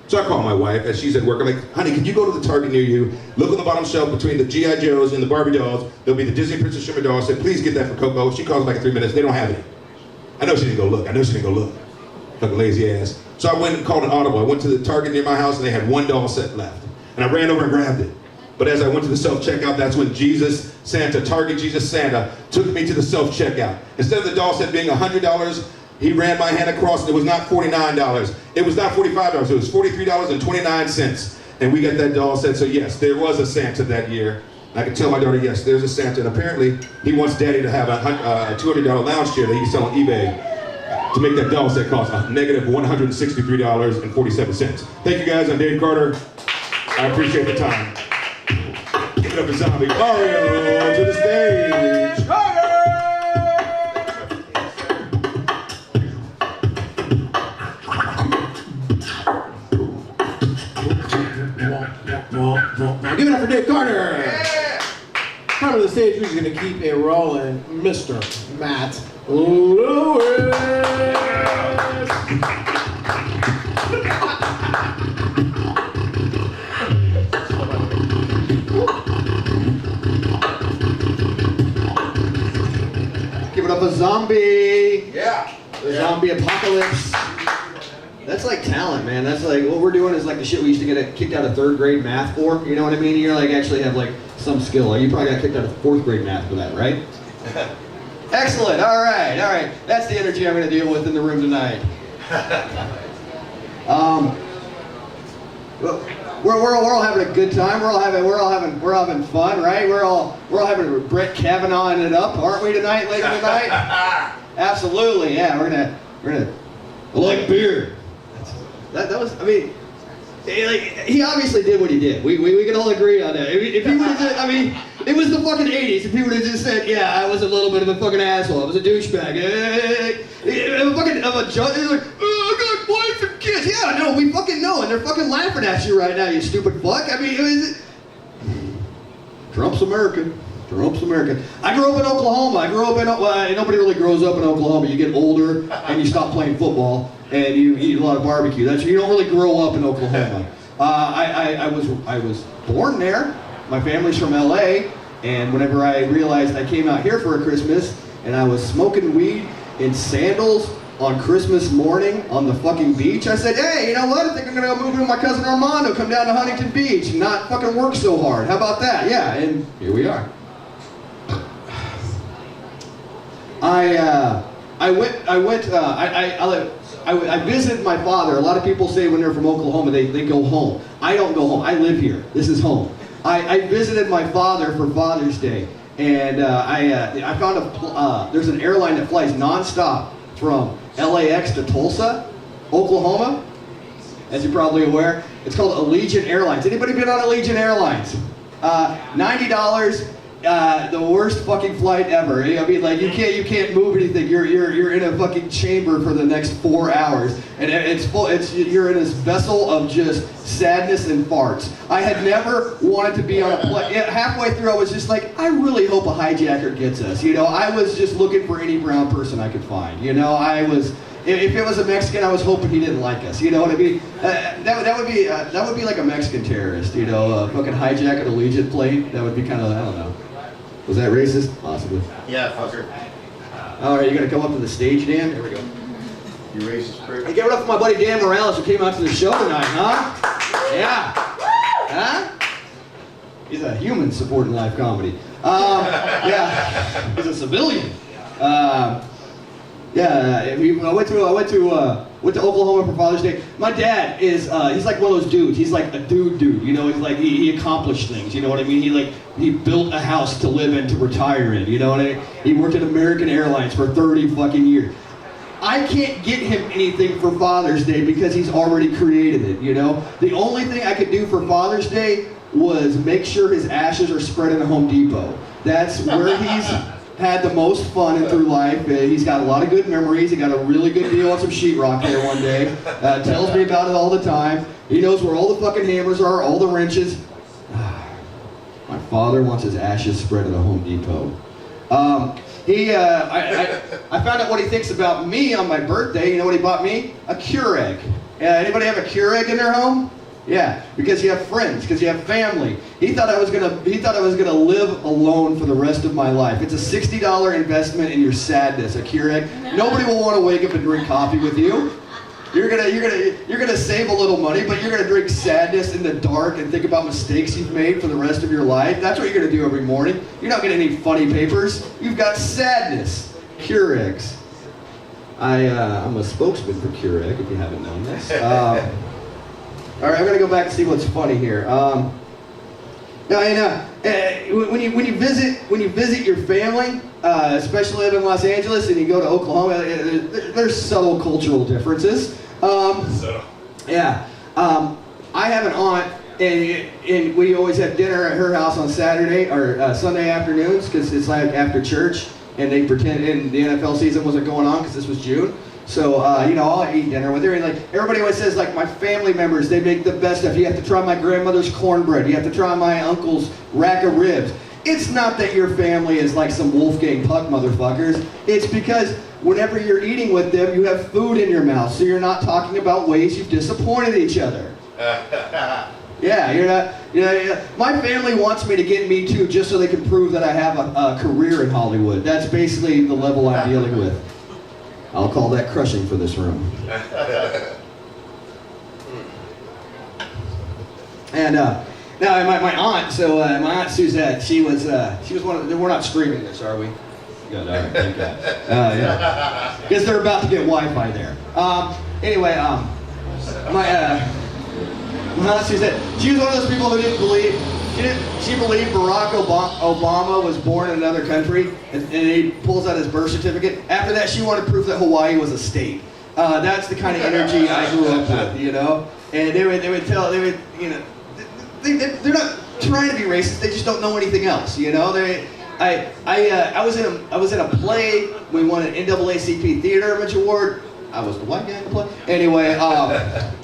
So I call my wife, as she's at work. I'm like, honey, can you go to the Target near you? Look on the bottom shelf between the G.I. Joes and the Barbie dolls. There'll be the Disney Princess Shimmer doll set. Please get that for Coco. She calls back in 3 minutes. They don't have any. I know she didn't go look. Fucking lazy ass. So I went and called an audible. I went to the Target near my house, and they had 1 doll set left. And I ran over and grabbed it. But as I went to the self-checkout, that's when Jesus Santa, Target Jesus Santa, took me to the self-checkout. Instead of the doll set being $100, he ran my hand across, and it was not $49. It was not $45, it was $43.29. And we got that doll set, so yes, there was a Santa that year. I can tell my daughter, yes, there's a Santa, and apparently he wants Daddy to have a $200 lounge chair that he can sell on eBay to make that doll set cost a negative $163.47. Thank you guys, I'm Dave Carter. I appreciate the time. Give it up for Zom-B. Mario to the stage. Give it up for Dave Carter. Come to the stage, who's going to keep it rolling, Mr. Matt Lewis. Give it up for Zom-B. Yeah. The zombie apocalypse. That's like talent, man. That's like, what we're doing is like the shit we used to get kicked out of 3rd grade math for. You know what I mean? You're like, actually have like some skill. Like, you probably got kicked out of 4th grade math for that, right? Excellent, all right. That's the energy I'm gonna deal with in the room tonight. We're all having a good time. We're all having fun, right? We're all having Brett Kavanaughing it up, aren't we tonight? Later tonight? Absolutely, yeah. We're gonna. I like beer. That was. I mean, he obviously did what he did. We can all agree on that. If he would have just, I mean, it was the fucking 80s. If he would have just said, yeah, I was a little bit of a fucking asshole. I was a douchebag. I'm a judge. He's like, oh, I got wife and kids. Yeah, no, we fucking know, and they're fucking laughing at you right now, you stupid fuck. I mean, Trump's American. Trump's American. I grew up in Oklahoma. Nobody really grows up in Oklahoma. You get older and you stop playing football and you eat a lot of barbecue. You don't really grow up in Oklahoma. I was born there. My family's from LA, and whenever I realized I came out here for a Christmas and I was smoking weed in sandals on Christmas morning on the fucking beach, I said, hey, you know what? I think I'm gonna go move in with my cousin Armando, come down to Huntington Beach and not fucking work so hard. How about that? Yeah, and here we are. I visited my father. A lot of people say when they're from Oklahoma, they go home. I don't go home. I live here. This is home. I visited my father for Father's Day, and I found there's an airline that flies nonstop from LAX to Tulsa, Oklahoma, as you're probably aware. It's called Allegiant Airlines. Anybody been on Allegiant Airlines? $90. The worst fucking flight ever. I mean, like, you can't move anything. You're in a fucking chamber for the next 4 hours, and you're in this vessel of just sadness and farts. I had never wanted to be on a plane. Halfway through, I was just like, I really hope a hijacker gets us. You know, I was just looking for any brown person I could find. You know, if it was a Mexican, I was hoping he didn't like us. You know what I mean? That would be like a Mexican terrorist. You know, fucking hijack an Allegiant plane. That would be kind of, I don't know. Was that racist? Possibly. Yeah, fucker. All right, you gonna come up to the stage, Dan? There we go. You racist prick. Hey, give it up for my buddy Dan Morales who came out to the show tonight, huh? Yeah. Huh? He's a human supporting live comedy. Yeah. He's a civilian. Yeah. I went to Oklahoma for Father's Day. My dad is he's like one of those dudes. He's like a dude. You know, he's like he accomplished things. You know what I mean? He built a house to live in, to retire in. You know what I mean? He worked at American Airlines for 30 fucking years. I can't get him anything for Father's Day because he's already created it. You know, the only thing I could do for Father's Day was make sure his ashes are spread in a Home Depot. That's where he's had the most fun and through life. He's got a lot of good memories. He got a really good deal on some sheetrock there one day. Tells me about it all the time. He knows where all the fucking hammers are, all the wrenches. My father wants his ashes spread at a Home Depot. I found out what he thinks about me on my birthday. You know what he bought me? A Keurig. Anybody have a Keurig in their home? Yeah, because you have friends, because you have family. He thought I was gonna live alone for the rest of my life. It's a $60 investment in your sadness, a Keurig. Nobody will want to wake up and drink coffee with you. You're gonna save a little money, but you're gonna drink sadness in the dark and think about mistakes you've made for the rest of your life. That's what you're gonna do every morning. You're not getting any funny papers. You've got sadness. Keurigs. I'm a spokesman for Keurig, if you haven't known this. All right, I'm gonna go back and see what's funny here. When you visit your family, especially in Los Angeles, and you go to Oklahoma, there's subtle cultural differences. Yeah. I have an aunt, and we always have dinner at her house on Saturday or Sunday afternoons because it's like after church, and they pretend and the NFL season wasn't going on because this was June. So, I'll eat dinner with her, and like everybody always says, like my family members, they make the best stuff. You have to try my grandmother's cornbread. You have to try my uncle's rack of ribs. It's not that your family is like some Wolfgang Puck motherfuckers. It's because whenever you're eating with them, you have food in your mouth, so you're not talking about ways you've disappointed each other. Yeah, you're not. My family wants me to get Me Too just so they can prove that I have a career in Hollywood. That's basically the level I'm dealing with. I'll call that crushing for this room. And now my aunt, my aunt Suzette, she was one of. We're not streaming this, are we? Good. All right. Thank God. Yeah. Guess they're about to get Wi-Fi there. Anyway, my aunt Suzette, she was one of those people who didn't believe. She believed Barack Obama was born in another country, and he pulls out his birth certificate. After that, she wanted proof that Hawaii was a state. That's the kind of energy I grew up with, you know. And they would, you know, they're not trying to be racist. They just don't know anything else, you know. I was in a play. We won an NAACP Theater Image Award. I was the white guy in the play. Anyway,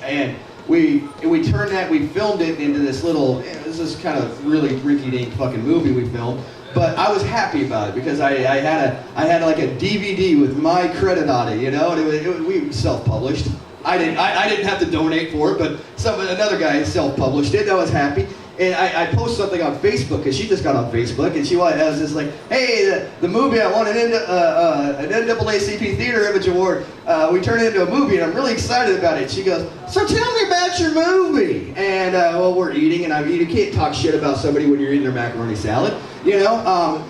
and we turned that, we filmed it into this little, this is kind of really rinky-dink fucking movie we filmed. But I was happy about it because I had like a DVD with my credit on it, you know, and we self-published. I didn't have to donate for it, but another guy self-published it. I was happy. And I posted something on Facebook, because she just got on Facebook, and I was just like, hey, the movie, I won an NAACP Theater Image Award. We turned it into a movie, and I'm really excited about it. She goes, so tell me about your movie. And, well, we're eating, and you can't talk shit about somebody when you're eating their macaroni salad, you know?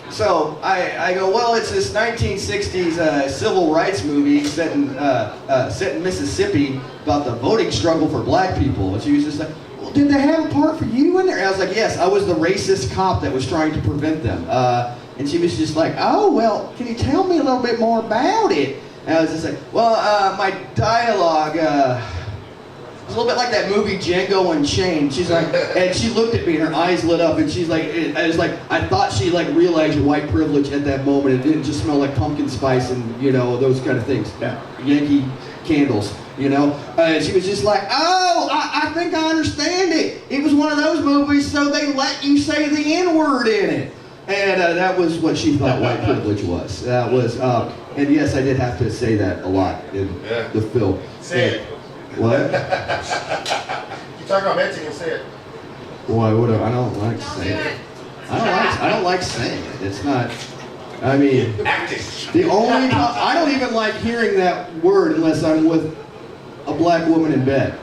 So I go, well, it's this 1960s civil rights movie set in Mississippi about the voting struggle for black people. And she was just like, well, did they have a part for you in there? And I was like, yes, I was the racist cop that was trying to prevent them. And she was just like, oh, well, can you tell me a little bit more about it? And I was just like, well, my dialogue, it's a little bit like that movie Django Unchained. She's like, and she looked at me and her eyes lit up, and she's like, I thought she like realized white privilege at that moment. It didn't just smell like pumpkin spice and, you know, those kind of things. Yankee candles, you know. And she was just like, oh, I think I understand it. It was one of those movies, so they let you say the N-word in it. And that was what she thought white privilege was. That was, and yes, I did have to say that a lot in the film. Say it. What? You talk about Mexican, say it. Why would I don't like saying it. I don't like saying it. It's not. I mean, the only time, I don't even like hearing that word unless I'm with a black woman in bed.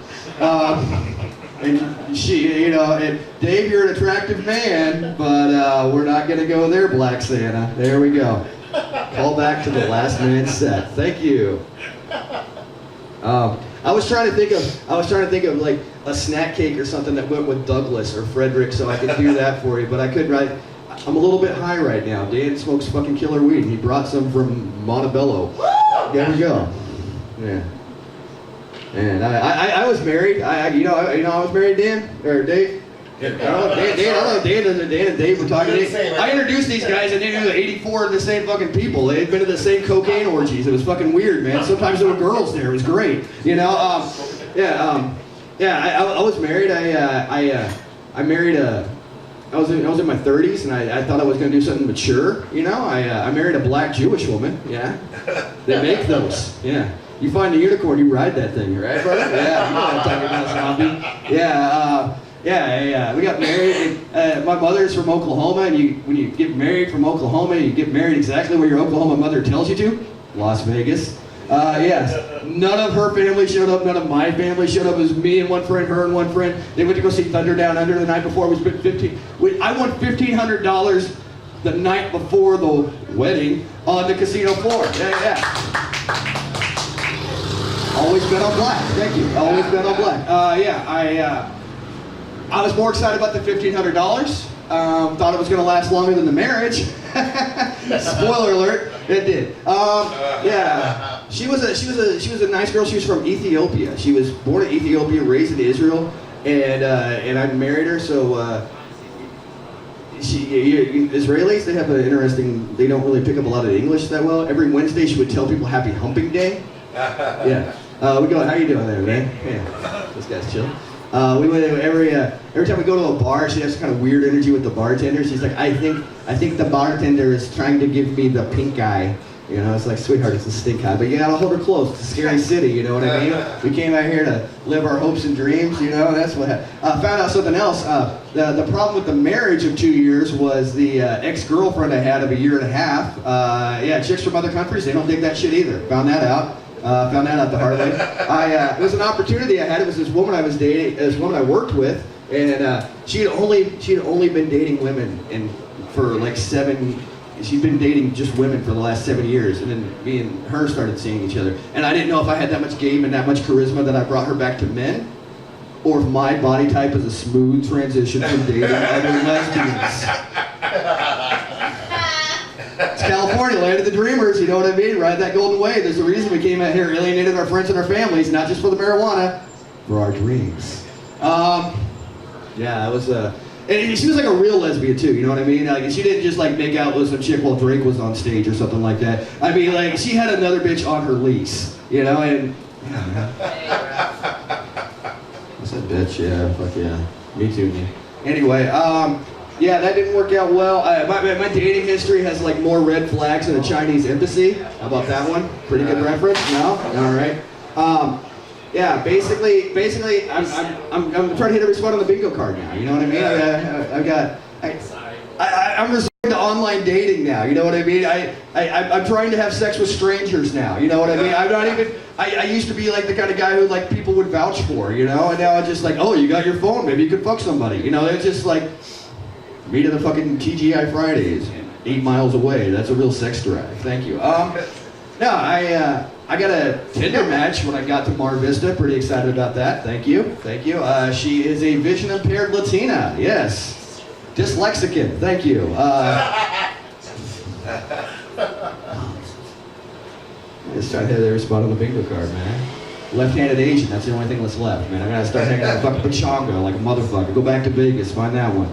And she, you know, and Dave, you're an attractive man, but we're not gonna go there, Black Santa. There we go. Call back to the last man's set. Thank you. I was trying to think of like a snack cake or something that went with Douglas or Frederick, so I could do that for you. But I could write. I'm a little bit high right now. Dan smokes fucking killer weed. He brought some from Montebello. There we go. Yeah. And I was married. I was married, Dan or Dave. Dan and Dave were talking. I introduced these guys, and they knew that 84 of the same fucking people. They had been to the same cocaine orgies. It was fucking weird, man. Sometimes there were girls there. It was great, you know. I was married. I married a. I was in my 30s, and I thought I was going to do something mature, you know. I married a black Jewish woman. Yeah, they make those. Yeah. You find a unicorn, you ride that thing, right, brother? Yeah, you know what I'm talking about, Zom-B. Yeah. We got married. My mother's from Oklahoma, and when you get married from Oklahoma, you get married exactly where your Oklahoma mother tells you to, Las Vegas. Yes. None of her family showed up. None of my family showed up. It was me and one friend, her and one friend. They went to go see Thunder Down Under the night before. I won $1,500 the night before the wedding on the casino floor. Yeah. Always bet on black. Thank you. Always bet on black. I was more excited about the $1,500. Thought it was going to last longer than the marriage. Spoiler alert, it did. Yeah, she was a nice girl. She was from Ethiopia. She was born in Ethiopia, raised in Israel, and I married her. So Israelis, they have an interesting. They don't really pick up a lot of English that well. Every Wednesday, she would tell people Happy Humping Day. Yeah. We go, how you doing there, man? Yeah. This guy's chill. We went every time we go to a bar, she has kind of weird energy with the bartender. She's like, I think the bartender is trying to give me the pink eye. You know, it's like, sweetheart, it's a stink eye, but you gotta hold her close. It's a scary city, you know what I mean? We came out here to live our hopes and dreams, you know, that's what happened. Found out something else. The problem with the marriage of 2 years was the ex-girlfriend I had of a year and a half. Yeah, chicks from other countries, they don't dig that shit either. Found that out. Found that out the hard way. It was an opportunity I had. It was this woman I was dating, this woman I worked with, and she had only been dating women for like she'd been dating just women for the last 7 years, and then me and her started seeing each other. And I didn't know if I had that much game and that much charisma that I brought her back to men, or if my body type is a smooth transition from dating other lesbians. It's California, land of the dreamers, you know what I mean? Ride that golden wave. There's a reason we came out here, alienated our friends and our families, not just for the marijuana, for our dreams. Yeah, it was and she was like a real lesbian too, you know what I mean? Like, she didn't just like make out with some chick while Drake was on stage or something like that. I mean, like, she had another bitch on her lease, you know, and what's that bitch? Yeah, fuck yeah. Me too, man. Anyway, yeah, that didn't work out well. My dating history has like more red flags than a Chinese embassy. How about that one? Pretty good reference? No? All right. Yeah, basically, I'm trying to hit every spot on the bingo card now. You know what I mean? I'm resorting to online dating now. You know what I mean? I'm trying to have sex with strangers now. You know what I mean? I'm not even. I used to be like the kind of guy who like people would vouch for. You know, and now I'm just like, oh, you got your phone? Maybe you could fuck somebody. You know, it's just like meet at the fucking TGI Fridays, 8 miles away. That's a real sex drive. Thank you. No, I got a Tinder match when I got to Mar Vista. Pretty excited about that. Thank you. Thank you. She is a vision impaired Latina. Yes. Dyslexican. Thank you. Just trying to hit every spot on the bingo card, man. Left-handed Asian. That's the only thing that's left, man. I gotta start hanging out with fucking Pachanga like a motherfucker. Go back to Vegas. Find that one.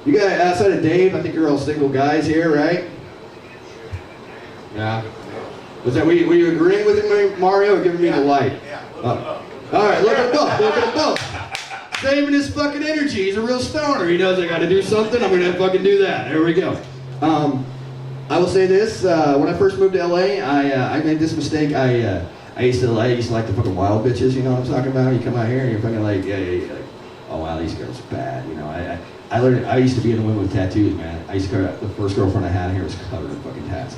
You got outside of Dave. I think you're all single guys here, right? Yeah. Was that, were you agreeing with me, Mario, or giving me the light? All right, look at both. Look at both. Saving his fucking energy. He's a real stoner. He knows I got to do something. I'm gonna fucking do that. There we go. I will say this: when I first moved to LA, I made this mistake. I used to like the fucking wild bitches. You know what I'm talking about? You come out here and you're fucking like, yeah, like, oh wow, these girls are bad. You know, I learned. I used to be in a woman with tattoos, man. I used to the first girlfriend I had here was covered in fucking tats.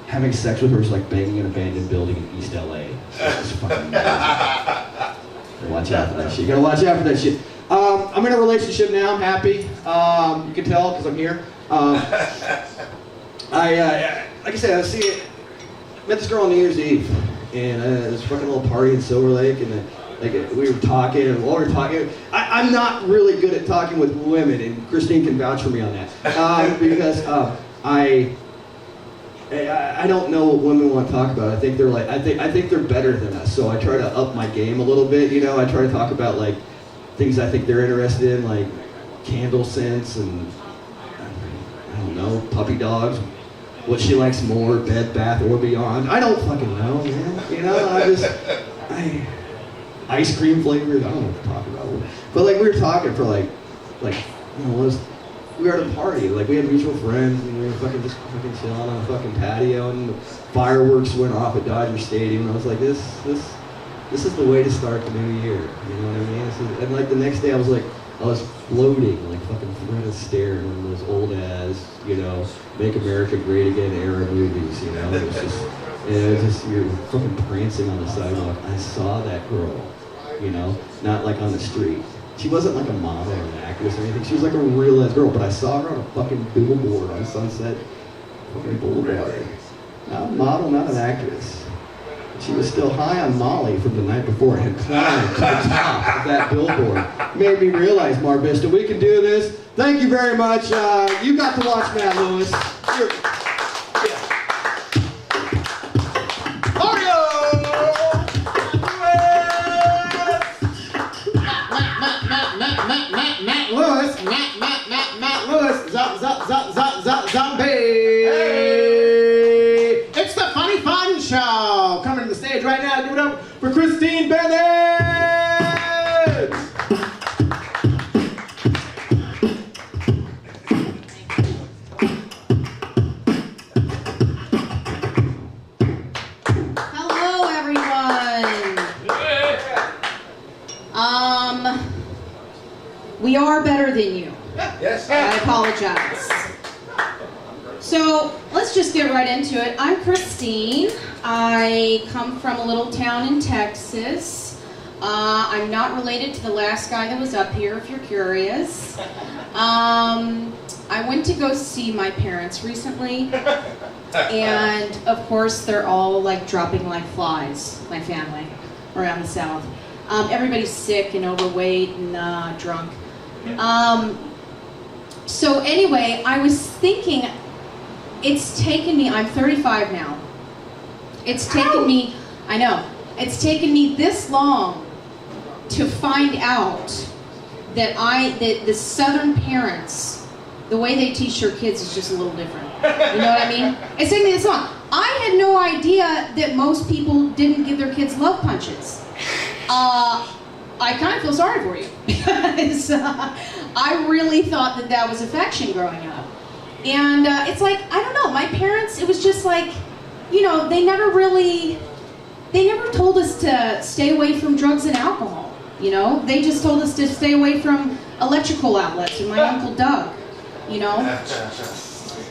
Having sex with her was like banging an abandoned building in East LA. It was fucking amazing. Watch out for that shit. You gotta watch out for that shit. I'm in a relationship now. I'm happy. You can tell because I'm here. Like I said, met this girl on New Year's Eve, and this fucking little party in Silver Lake, and we were talking, and while we were talking, I'm not really good at talking with women, and Christine can vouch for me on that, because I don't know what women want to talk about. I think they're like, I think they're better than us. So I try to up my game a little bit. You know, I try to talk about like things I think they're interested in, like candle scents and I don't know, puppy dogs. What she likes more, Bed Bath or Beyond. I don't fucking know, man. You know, ice cream flavors. I don't know what to talk about. But like we were talking for like you know, we were at a party, like we had mutual friends, and we were fucking just fucking chilling on a fucking patio, and the fireworks went off at Dodger Stadium, and I was like, this is the way to start the new year, you know what I mean? And like the next day, I was floating like fucking Fred Astaire in one of those old ass, you know, Make America Great Again era movies, you know? It was just you're fucking prancing on the sidewalk. I saw that girl, you know, not like on the street. She wasn't like a model or an actress or anything. She was like a real ass girl, but I saw her on a fucking billboard on Sunset fucking Boulevard. Not a model, not an actress. She was still high on Molly from the night before and had climbed to the top of that billboard. Made me realize, Mar Vista, we can do this. Thank you very much. You got to watch Matt Lewis. Matt Lewis, Zom-B. Hey. It's the Funny Fun Show. Coming to the stage right now. Give it up for Christine Bennett. Hello, everyone. Yes. I apologize. So let's just get right into it. I'm Christine. I come from a little town in Texas. I'm not related to the last guy that was up here, if you're curious. I went to go see my parents recently, and of course they're all like dropping like flies, my family, around the South. Everybody's sick and overweight and drunk. So anyway, I was thinking, it's taken me, I'm 35 now. It's taken me, I know, it's taken me this long to find out that the Southern parents, the way they teach their kids is just a little different. You know what I mean? It's taken me this long. I had no idea that most people didn't give their kids love punches. I kind of feel sorry for you because I really thought that that was affection growing up. And it's like, I don't know, my parents, it was just like, you know, they never told us to stay away from drugs and alcohol, you know? They just told us to stay away from electrical outlets and my Uncle Doug, you know?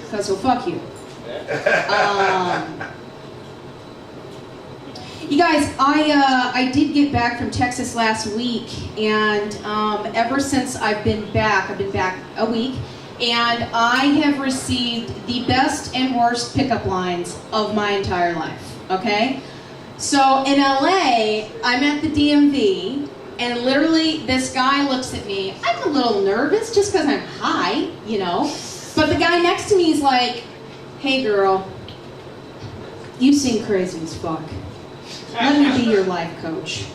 Because he'll fuck you. You guys, I did get back from Texas last week, and ever since I've been back a week, and I have received the best and worst pickup lines of my entire life, okay? So in LA, I'm at the DMV, and literally this guy looks at me. I'm a little nervous just because I'm high, you know? But the guy next to me is like, hey girl, you seem crazy as fuck. Let me be your life coach.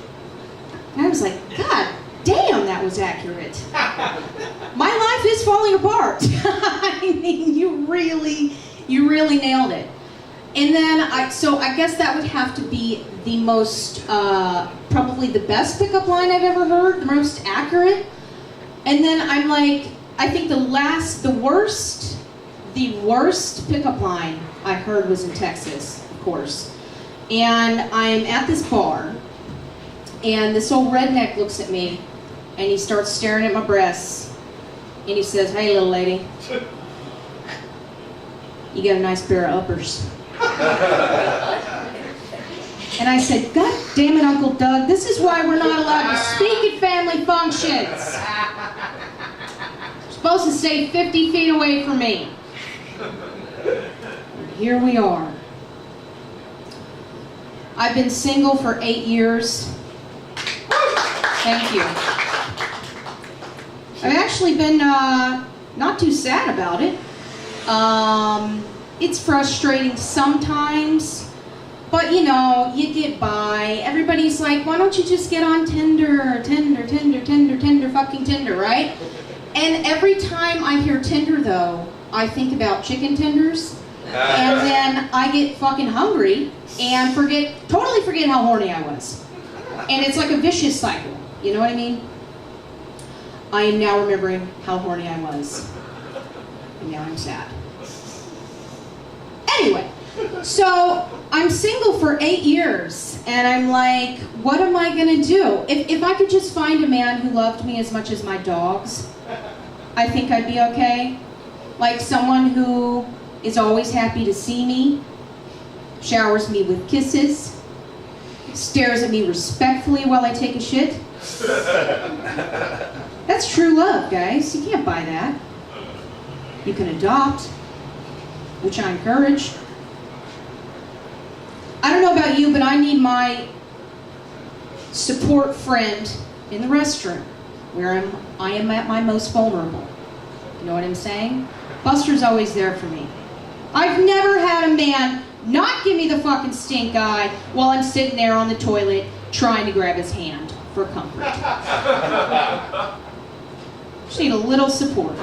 And I was like, God damn, that was accurate. My life is falling apart. I mean, you really nailed it. And then, I guess that would have to be the most, probably the best pickup line I've ever heard, the most accurate. And then I'm like, I think the worst pickup line I heard was in Texas, of course. And I'm at this bar, and this old redneck looks at me, and he starts staring at my breasts, and he says, hey little lady, you got a nice pair of uppers. And I said, God damn it, Uncle Doug, this is why we're not allowed to speak at family functions. You're supposed to stay 50 feet away from me. And here we are. I've been single for 8 years. Thank you. I've actually been not too sad about it. It's frustrating sometimes, but you know, you get by. Everybody's like, why don't you just get on Tinder, fucking Tinder, right? And every time I hear Tinder though, I think about chicken tenders, and then I get fucking hungry and totally forget how horny I was. And it's like a vicious cycle, you know what I mean? I am now remembering how horny I was. And now I'm sad. Anyway, so I'm single for 8 years, and I'm like, what am I gonna do? If I could just find a man who loved me as much as my dogs, I think I'd be okay. Like someone who is always happy to see me, showers me with kisses, stares at me respectfully while I take a shit. That's true love, guys. You can't buy that. You can adopt, which I encourage. I don't know about you, but I need my support friend in the restroom where I am at my most vulnerable. You know what I'm saying? Buster's always there for me. I've never had a man not give me the fucking stink eye while I'm sitting there on the toilet trying to grab his hand for comfort. Just need a little support.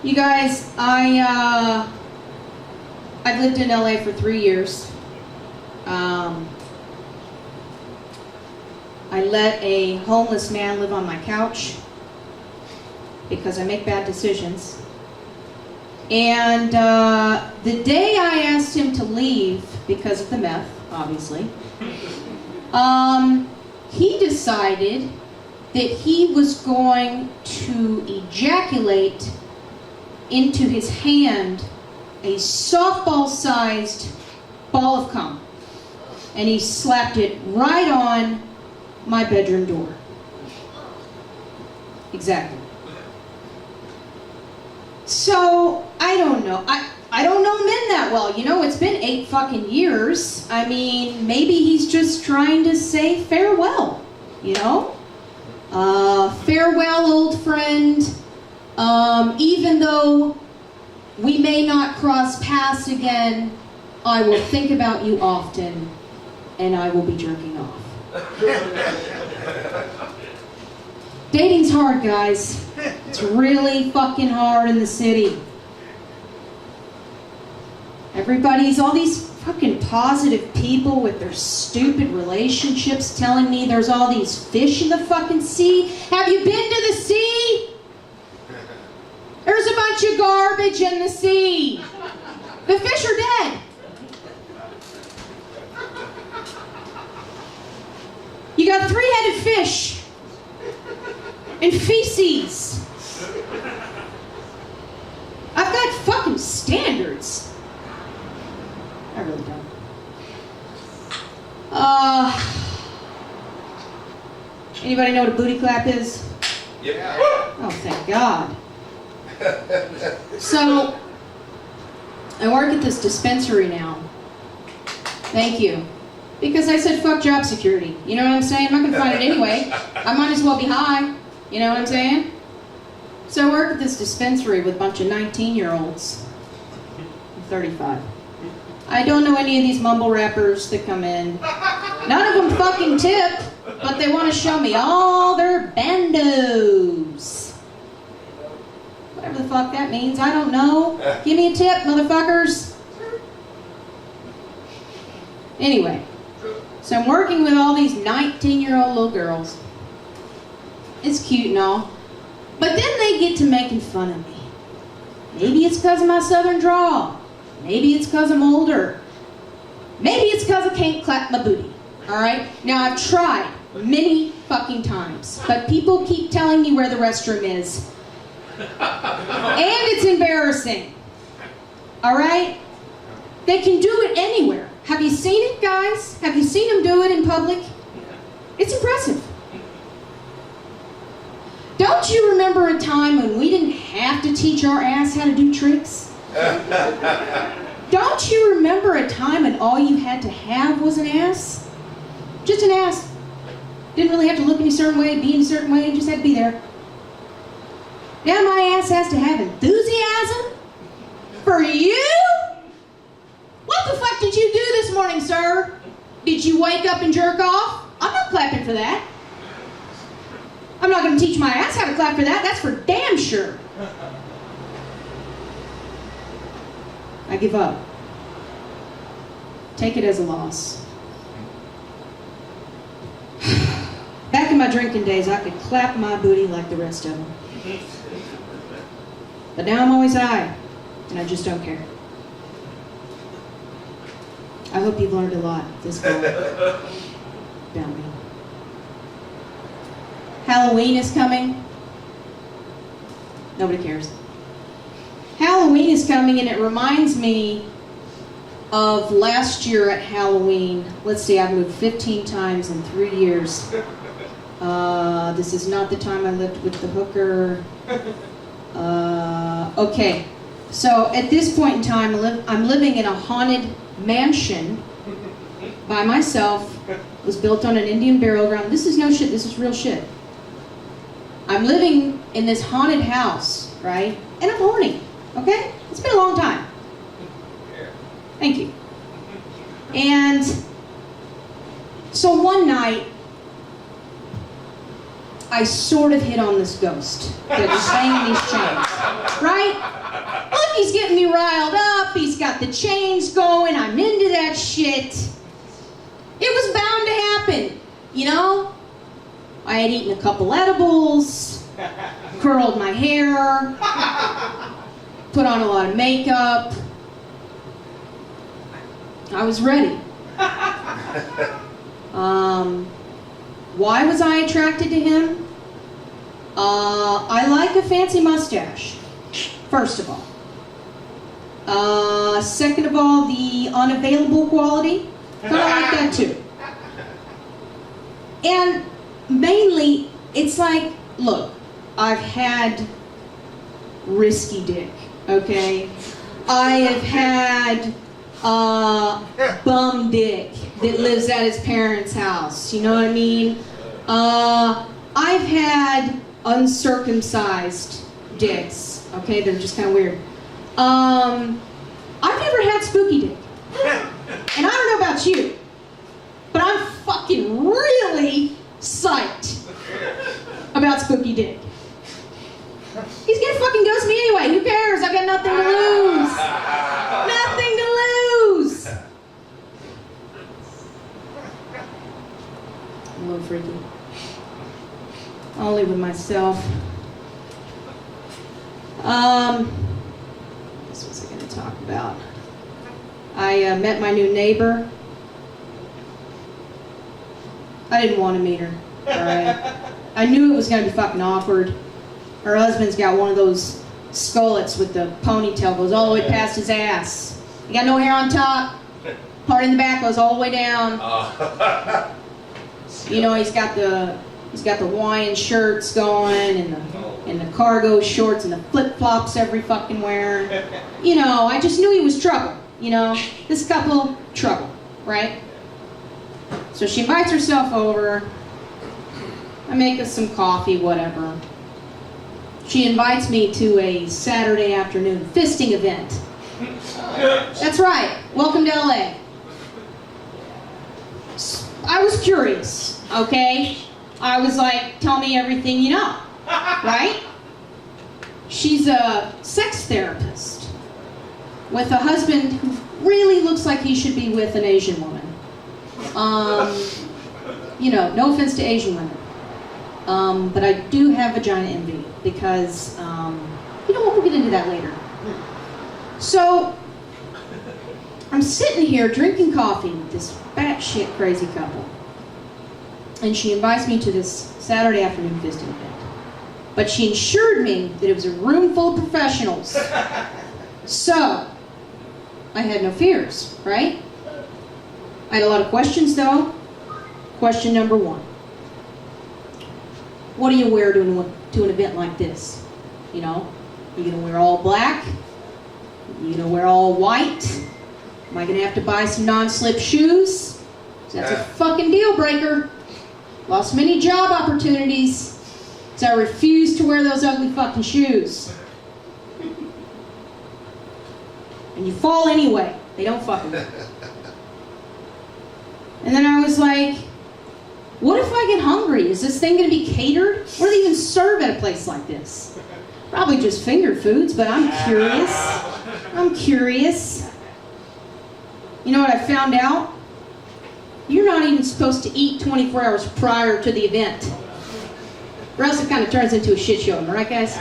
You guys, I've lived in LA for 3 years. I let a homeless man live on my couch because I make bad decisions. And the day I asked him to leave, because of the meth, obviously, he decided that he was going to ejaculate into his hand a softball-sized ball of cum. And he slapped it right on my bedroom door. Exactly. So, I don't know. I don't know men that well. You know, it's been 8 fucking years. I mean, maybe he's just trying to say farewell, you know? Farewell, old friend. Even though we may not cross paths again, I will think about you often, and I will be jerking off. Dating's hard, guys. It's really fucking hard in the city. Everybody's, all these fucking positive people with their stupid relationships telling me there's all these fish in the fucking sea. Have you been to the sea? There's a bunch of garbage in the sea. The fish are dead. You got 3-headed fish and feces. I've got fucking standards. I really don't. Anybody know what a booty clap is? Yep. Oh, thank God. So, I work at this dispensary now. Thank you. Because I said fuck job security. You know what I'm saying? I'm not going to find it anyway. I might as well be high. You know what I'm saying? So I work at this dispensary with a bunch of 19-year-olds. I'm 35. I don't know any of these mumble rappers that come in. None of them fucking tip, but they want to show me all their bandos. Whatever the fuck that means, I don't know. Give me a tip, motherfuckers. Anyway, so I'm working with all these 19-year-old little girls. It's cute and all. But then they get to making fun of me. Maybe it's because of my southern drawl. Maybe it's because I'm older. Maybe it's because I can't clap my booty. Alright? Now I've tried many fucking times, but people keep telling me where the restroom is. And it's embarrassing. Alright? They can do it anywhere. Have you seen it, guys? Have you seen them do it in public? It's impressive. Don't you remember a time when we didn't have to teach our ass how to do tricks? Don't you remember a time when all you had to have was an ass? Just an ass. Didn't really have to look any certain way, be in a certain way, just had to be there. Now my ass has to have enthusiasm? For you? What the fuck did you do this morning, sir? Did you wake up and jerk off? I'm not clapping for that. I'm not going to teach my ass how to clap for that. That's for damn sure. I give up. Take it as a loss. Back in my drinking days, I could clap my booty like the rest of them. But now I'm always high, and I just don't care. I hope you've learned a lot this fall about me. Halloween is coming. Nobody cares. Halloween is coming, and it reminds me of last year at Halloween. Let's see, I've moved 15 times in 3 years. This is not the time I lived with the hooker. Okay, so at this point in time, I'm living in a haunted mansion by myself. It was built on an Indian burial ground. This is no shit, this is real shit. I'm living in this haunted house, right? And I'm horny, okay? It's been a long time. Thank you. And so one night, I sort of hit on this ghost that was hanging these chains, right? Look, he's getting me riled up. He's got the chains going. I'm into that shit. It was bound to happen, you know? I had eaten a couple edibles, curled my hair, put on a lot of makeup. I was ready. Why was I attracted to him? I like a fancy mustache, first of all. Second of all, the unavailable quality, kind of like that too. And mainly, it's like, look, I've had risky dick, okay? I have had bum dick that lives at his parents' house, you know what I mean? I've had uncircumcised dicks, okay? They're just kind of weird. I've never had spooky dick. And I don't know about you, but I'm fucking really psyched about spooky dick. He's gonna fucking ghost me anyway. Who cares? I've got nothing to lose. Nothing to lose. I'm a little freaky. Only with myself. What was I gonna talk about? I met my new neighbor. I didn't want to meet her. All right. I knew it was gonna be fucking awkward. Her husband's got one of those skullets with the ponytail goes all the way past his ass. He got no hair on top. Part in the back goes all the way down. You know, he's got the Hawaiian shirts going and the cargo shorts and the flip-flops every fucking wearing. You know, I just knew he was trouble. You know, this couple, trouble, right? So she invites herself over. I make us some coffee, whatever. She invites me to a Saturday afternoon fisting event. That's right. Welcome to LA. I was curious, okay? I was like, tell me everything you know, right? She's a sex therapist with a husband who really looks like he should be with an Asian woman. You know, no offense to Asian women. But I do have vagina envy because, you know what, we'll get into that later. So, I'm sitting here drinking coffee with this batshit crazy couple. And she invites me to this Saturday afternoon fisting event. But she assured me that it was a room full of professionals. So, I had no fears, right? I had a lot of questions though. Question number 1. What do you wear to an event like this? You know, you gonna wear all black? You gonna wear all white? Am I gonna have to buy some non-slip shoes? That's a fucking deal breaker. Lost many job opportunities, so I refuse to wear those ugly fucking shoes. And you fall anyway. They don't fucking work. And then I was like, what if I get hungry? Is this thing going to be catered? What do they even serve at a place like this? Probably just finger foods, but I'm curious. I'm curious. You know what I found out? You're not even supposed to eat 24 hours prior to the event. Or else it kind of turns into a shit show, am I right, guys?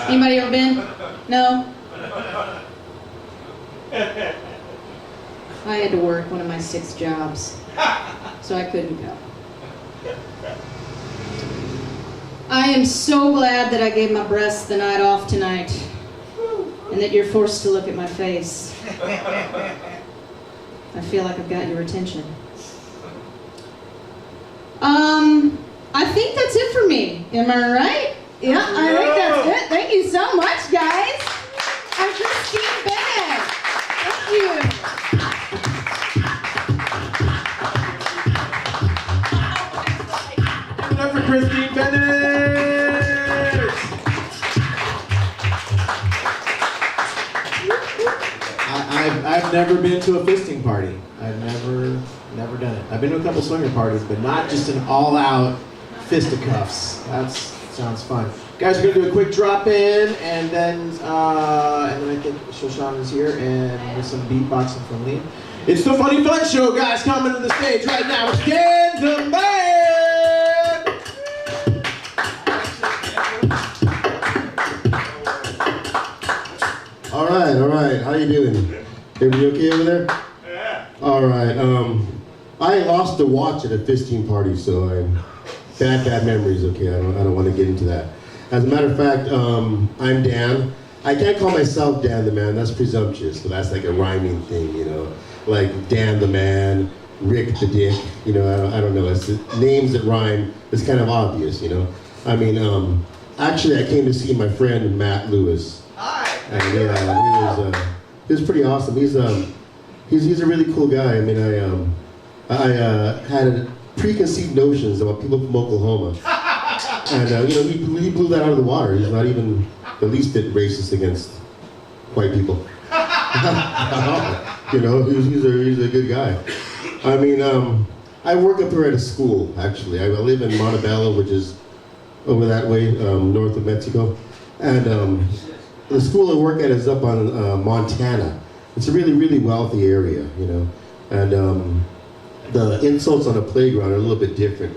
Anybody ever been? No? I had to work one of my 6 jobs, so I couldn't go. I am so glad that I gave my breasts the night off tonight, and that you're forced to look at my face. I feel like I've got your attention. I think that's it for me. Am I right? Yeah, I think that's it. Thank you so much, guys. I'm Christine Bennett. Thank you. Give it up for Christine Bennett! I've never been to a fisting party. I've never done it. I've been to a couple swinger parties, but not just an all-out fisticuffs. That sounds fun. Guys, we're gonna do a quick drop in, and then I think Shoshanna's here, and with some beatboxing from Lee. It's the Funny Fun Show, guys. Coming to the stage right now. It's Dinerman. All right. How you doing? Everybody okay over there? Yeah. All right. I lost the watch at a fisting party, so bad memories. Okay, I don't want to get into that. As a matter of fact, I'm Dan. I can't call myself Dan the Man. That's presumptuous. So that's like a rhyming thing, you know, like Dan the Man, Rick the Dick. You know, I don't know. It's the names that rhyme. It's kind of obvious, you know. I mean, actually, I came to see my friend Matt Lewis. Hi. And he was pretty awesome. He's a really cool guy. I mean, I had preconceived notions about people from Oklahoma, and you know, he blew that out of the water. He's not even the least bit racist against white people. You know, he's a good guy. I mean, I work up here at a school. Actually, I live in Montebello, which is over that way, north of Mexico, and the school I work at is up on Montana. It's a really, really wealthy area, you know, and the insults on the playground are a little bit different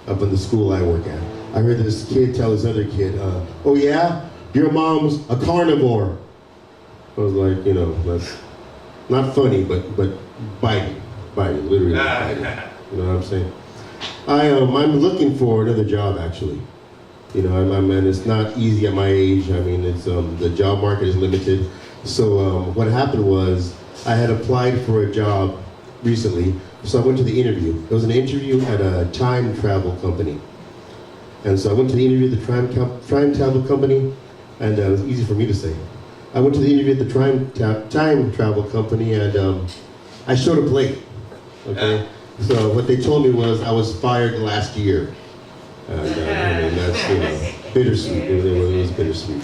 up in the school I work at. I heard this kid tell this other kid, "Oh yeah, your mom's a carnivore." I was like, you know, that's not funny, but biting, literally biting. You know what I'm saying? I'm looking for another job actually. You know, and it's not easy at my age. I mean, it's the job market is limited. So what happened was I had applied for a job recently. So I went to the interview. It was an interview at a time travel company. And so I went to the interview at the time travel company, and it was easy for me to say. I went to the interview at the time travel company, and I showed up late. Okay. So what they told me was I was fired last year. And I mean, that's, you know, bittersweet. It was bittersweet.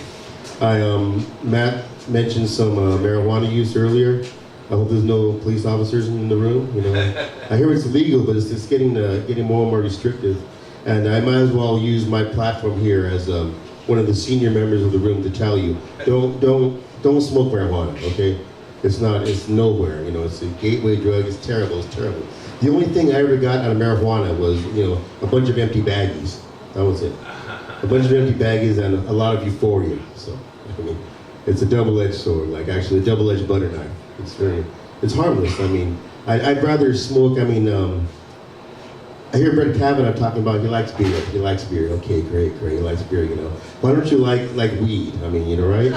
Matt mentioned some marijuana use earlier. I hope there's no police officers in the room. You know, I hear it's illegal, but it's getting more and more restrictive. And I might as well use my platform here as one of the senior members of the room to tell you, don't smoke marijuana. Okay, it's nowhere. You know, it's a gateway drug. It's terrible. The only thing I ever got out of marijuana was, you know, a bunch of empty baggies. That was it. A bunch of empty baggies and a lot of euphoria. So, I mean, it's a double-edged sword, like actually a double-edged butter knife. It's harmless. I mean, I'd rather smoke. I mean, I hear Brett Kavanaugh talking about he likes beer. Okay, great. He likes beer, you know. Why don't you like weed? I mean, you know, right?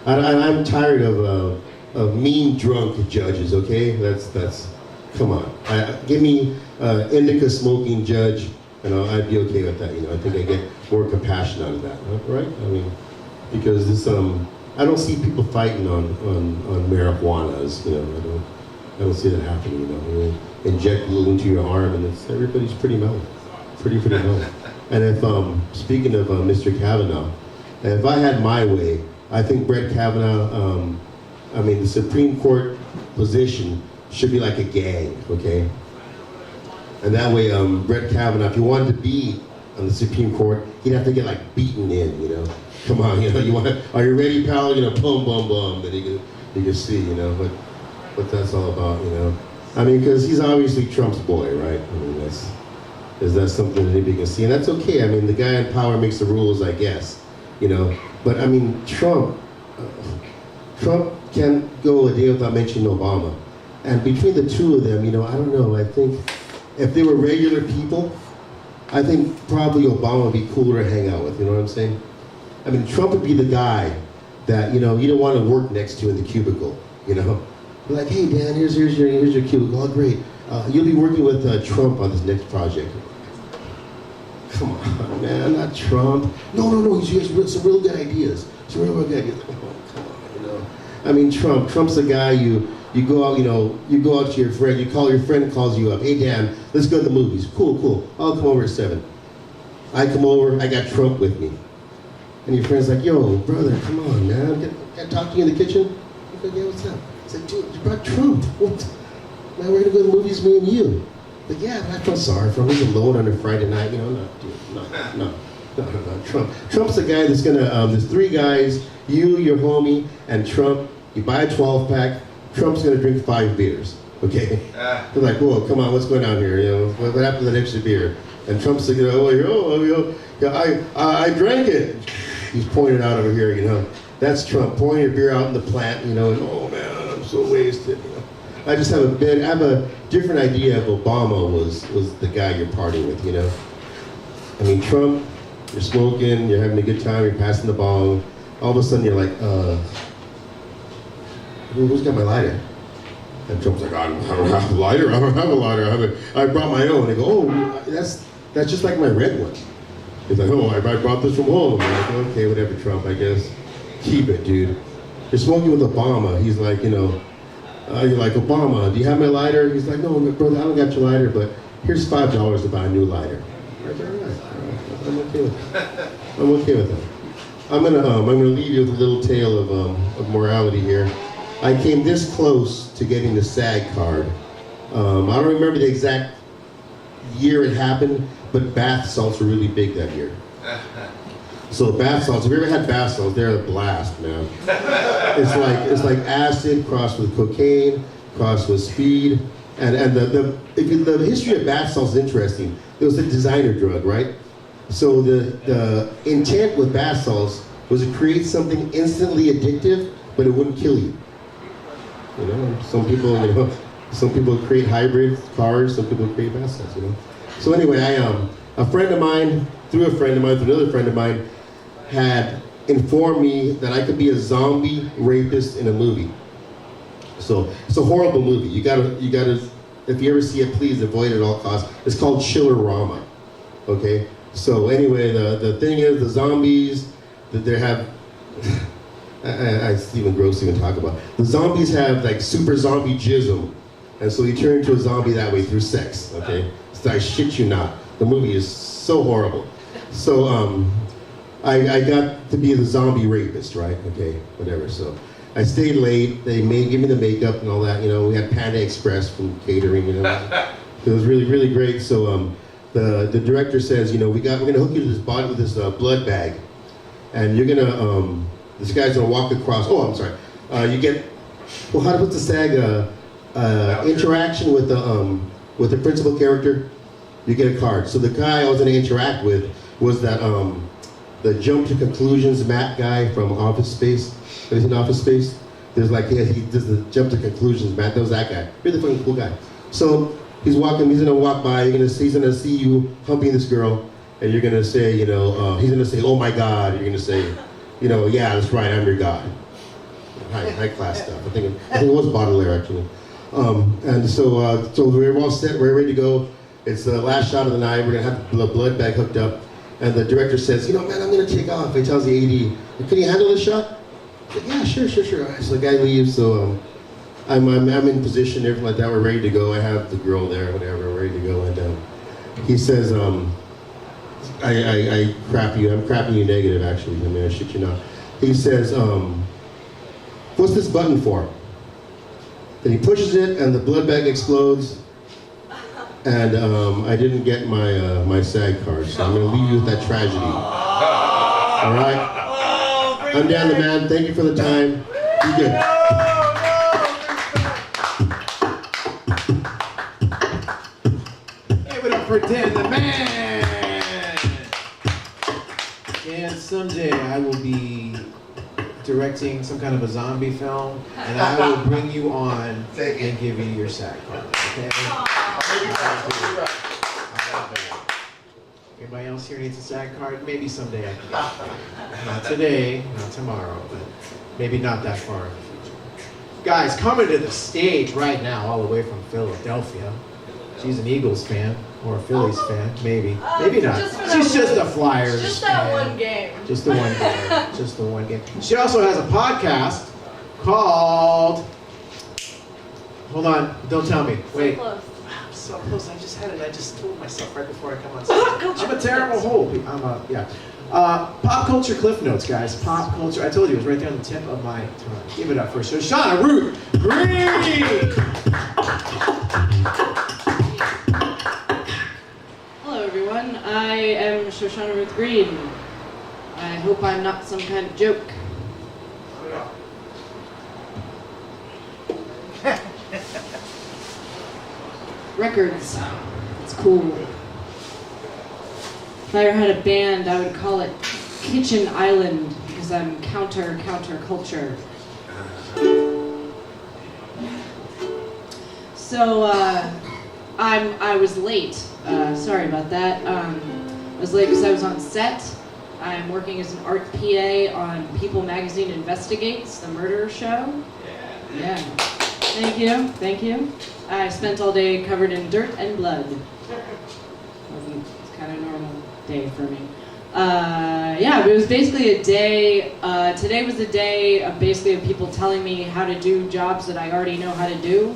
I'm tired of mean drunk judges. Okay, that's. Come on, give me indica smoking judge, you know, I'd be okay with that. You know, I think I get more compassion out of that, right? I mean, because this I don't see people fighting on marijuanas. You know, I don't see that happening. You know, you inject a little into your arm, and everybody's pretty mellow, pretty mellow. And if speaking of Mr. Kavanaugh, if I had my way, I think Brett Kavanaugh, I mean, the Supreme Court position should be like a gang, okay? And that way, Brett Kavanaugh, if you wanted to be on the Supreme Court, he'd have to get like beaten in, you know? Come on, you know, are you ready, pal? You know, boom, that you can see, you know, what that's all about, you know? I mean, because he's obviously Trump's boy, right? I mean, that's something that anybody can see, and that's okay. I mean, the guy in power makes the rules, I guess, you know? But I mean, Trump can't go a day without mentioning Obama. And between the two of them, you know, I don't know, I think if they were regular people, I think probably Obama would be cooler to hang out with, you know what I'm saying? I mean, Trump would be the guy that, you know, you don't want to work next to in the cubicle, you know? Be like, hey, Dan, here's your cubicle, oh, great. You'll be working with Trump on this next project. Come on, man, not Trump. No, he has some real good ideas. Some real good ideas. Oh, come on, you know? I mean, Trump's the guy you go out, you know, you go out to your friend, you call your friend, calls you up. Hey, Dan, let's go to the movies. Cool. I'll come over at 7. I come over, I got Trump with me. And your friend's like, yo, brother, come on, man. Can I talk to you in the kitchen? He's like, yeah, what's up? I said, dude, you brought Trump. What? Man, we're gonna go to the movies, me and you. But yeah, but I feel sorry for him. He's alone on a Friday night, you know, no. Trump. Trump's the guy that's gonna, there's 3 guys, you, your homie, and Trump. You buy a 12-pack. Trump's gonna drink 5 beers, okay? They're like, whoa, come on, what's going on here? You know, what happened to that extra beer? And Trump's like, I drank it. He's pointing out over here, you know. That's Trump pouring your beer out in the plant, you know, and oh man, I'm so wasted. You know. I just have a different idea of Obama was the guy you're partying with, you know. I mean, Trump, you're smoking, you're having a good time, you're passing the bong. All of a sudden, you're like, who's got my lighter? And Trump's like, I don't have a lighter. I don't have a lighter. I brought my own. They go, oh, that's just like my red one. He's like, oh, I brought this from home. I'm like, okay, whatever, Trump, I guess. Keep it, dude. You're smoking with Obama. He's like, you're like, Obama, do you have my lighter? He's like, no, brother, I don't got your lighter, but here's $5 to buy a new lighter. I'm okay with that. I'm okay with that. I'm gonna leave you with a little tale of morality here. I came this close to getting the SAG card. I don't remember the exact year it happened, but bath salts were really big that year. So bath salts, if you ever had bath salts, they're a blast, man. It's like acid crossed with cocaine, crossed with speed, and the history of bath salts is interesting. It was a designer drug, right? So the intent with bath salts was to create something instantly addictive, but it wouldn't kill you. You know, some people create hybrid cars, some people create bath salts, you know. So anyway, a friend of mine, through another friend of mine, had informed me that I could be a zombie rapist in a movie. So it's a horrible movie. You gotta, if you ever see it, please avoid it at all costs. It's called Chiller-rama, okay? So anyway, the thing is, the zombies, that they have, it's even gross to even talk about. The zombies have like super zombie jism, and so you turn into a zombie that way through sex, okay? So I shit you not. The movie is so horrible. So I got to be the zombie rapist, right? Okay, whatever. So I stayed late. They give me the makeup and all that. You know, we had Panda Express from catering. You know, it was really, really great. So the director says, you know, we're gonna hook you to this body with this blood bag, and you're gonna this guy's gonna walk across. Oh, I'm sorry. You get what's the SAG interaction with the principal character? You get a card. So the guy I was gonna interact with was that the Jump to Conclusions Matt guy from Office Space. Have you seen Office Space? There's like, he does the Jump to Conclusions Matt. That was that guy. Really fucking cool guy. So he's gonna walk by, he's gonna see you humping this girl, and you're gonna say, you know, he's gonna say, oh my God. You're gonna say, you know, yeah, that's right, I'm your God. High class stuff. I think it was Baudelaire actually. And so we're all set, we're ready to go. It's the last shot of the night. We're gonna have the blood bag hooked up. And the director says, you know, man, I'm gonna take off. He tells the AD, can you handle this shot? I said, yeah, sure. So the guy leaves, so I'm in position, everything like that. We're ready to go. I have the girl there, whatever, we're ready to go. And he says, I'm crapping you negative, actually. I mean, I shit you not. He says, what's this button for? Then he pushes it, and the blood bag explodes. And I didn't get my SAG card, so I'm gonna leave you with that tragedy. All right? I'm Dan the Man. Thank you for the time. Be good. Give it up for Dan the Man. And someday I will be directing some kind of a zombie film, and I will bring you on and give you your SAG card. Okay? Anybody else here needs a SAG card? Maybe someday I can get it. Not today, not tomorrow, but maybe not that far in the future. Guys, coming to the stage right now, all the way from Philadelphia. She's an Eagles fan, or a Phillies fan, maybe. Maybe not. She's just a Flyers Just that fan. one game. Just the one game. Just the one game. She also has a podcast called... Hold on, don't tell me. Wait. So close. I just had it. I just told myself right before I come on stage. I'm a terrible host. Pop culture cliff notes, guys. Pop culture. I told you it was right there on the tip of my tongue. Give it up for Shoshanna Ruth Green. Hello, everyone. I am Shoshanna Ruth Green. I hope I'm not some kind of joke. Records. It's cool. If I ever had a band, I would call it Kitchen Island because I'm counter culture. So I was late. Sorry about that. I was late because I was on set. I'm working as an art PA on People Magazine Investigates, the murder show. Yeah. Thank you. Thank you. I spent all day covered in dirt and blood. It's kind of a normal day for me. Yeah, but it was basically a day. Today was a day of basically of people telling me how to do jobs that I already know how to do,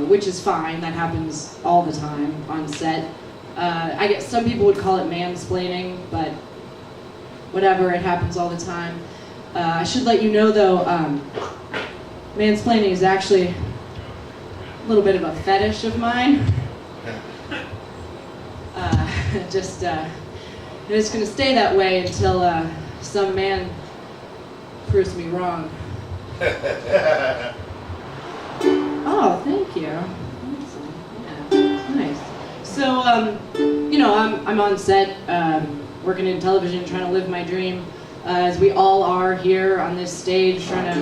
which is fine. That happens all the time on set. I guess some people would call it mansplaining, but whatever, it happens all the time. I should let you know though, mansplaining is actually a little bit of a fetish of mine. It's going to stay that way until some man proves me wrong. Oh, thank you. Yeah, nice. So, I'm on set, working in television, trying to live my dream, as we all are here on this stage, trying to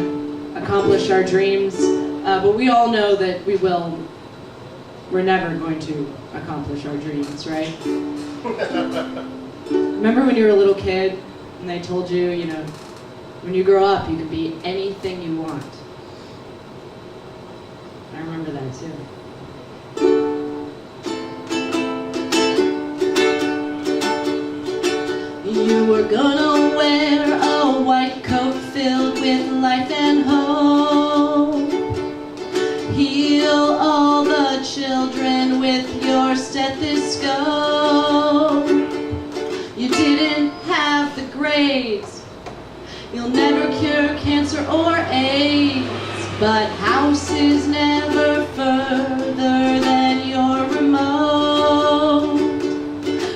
accomplish our dreams. But we all know that we're never going to accomplish our dreams, right? Remember when you were a little kid and they told you, when you grow up, you can be anything you want? I remember that too. You were gonna wear a white coat filled with life and hope. Heal all the children with your stethoscope. You didn't have the grades. You'll never cure cancer or AIDS. But house is never further than your remote.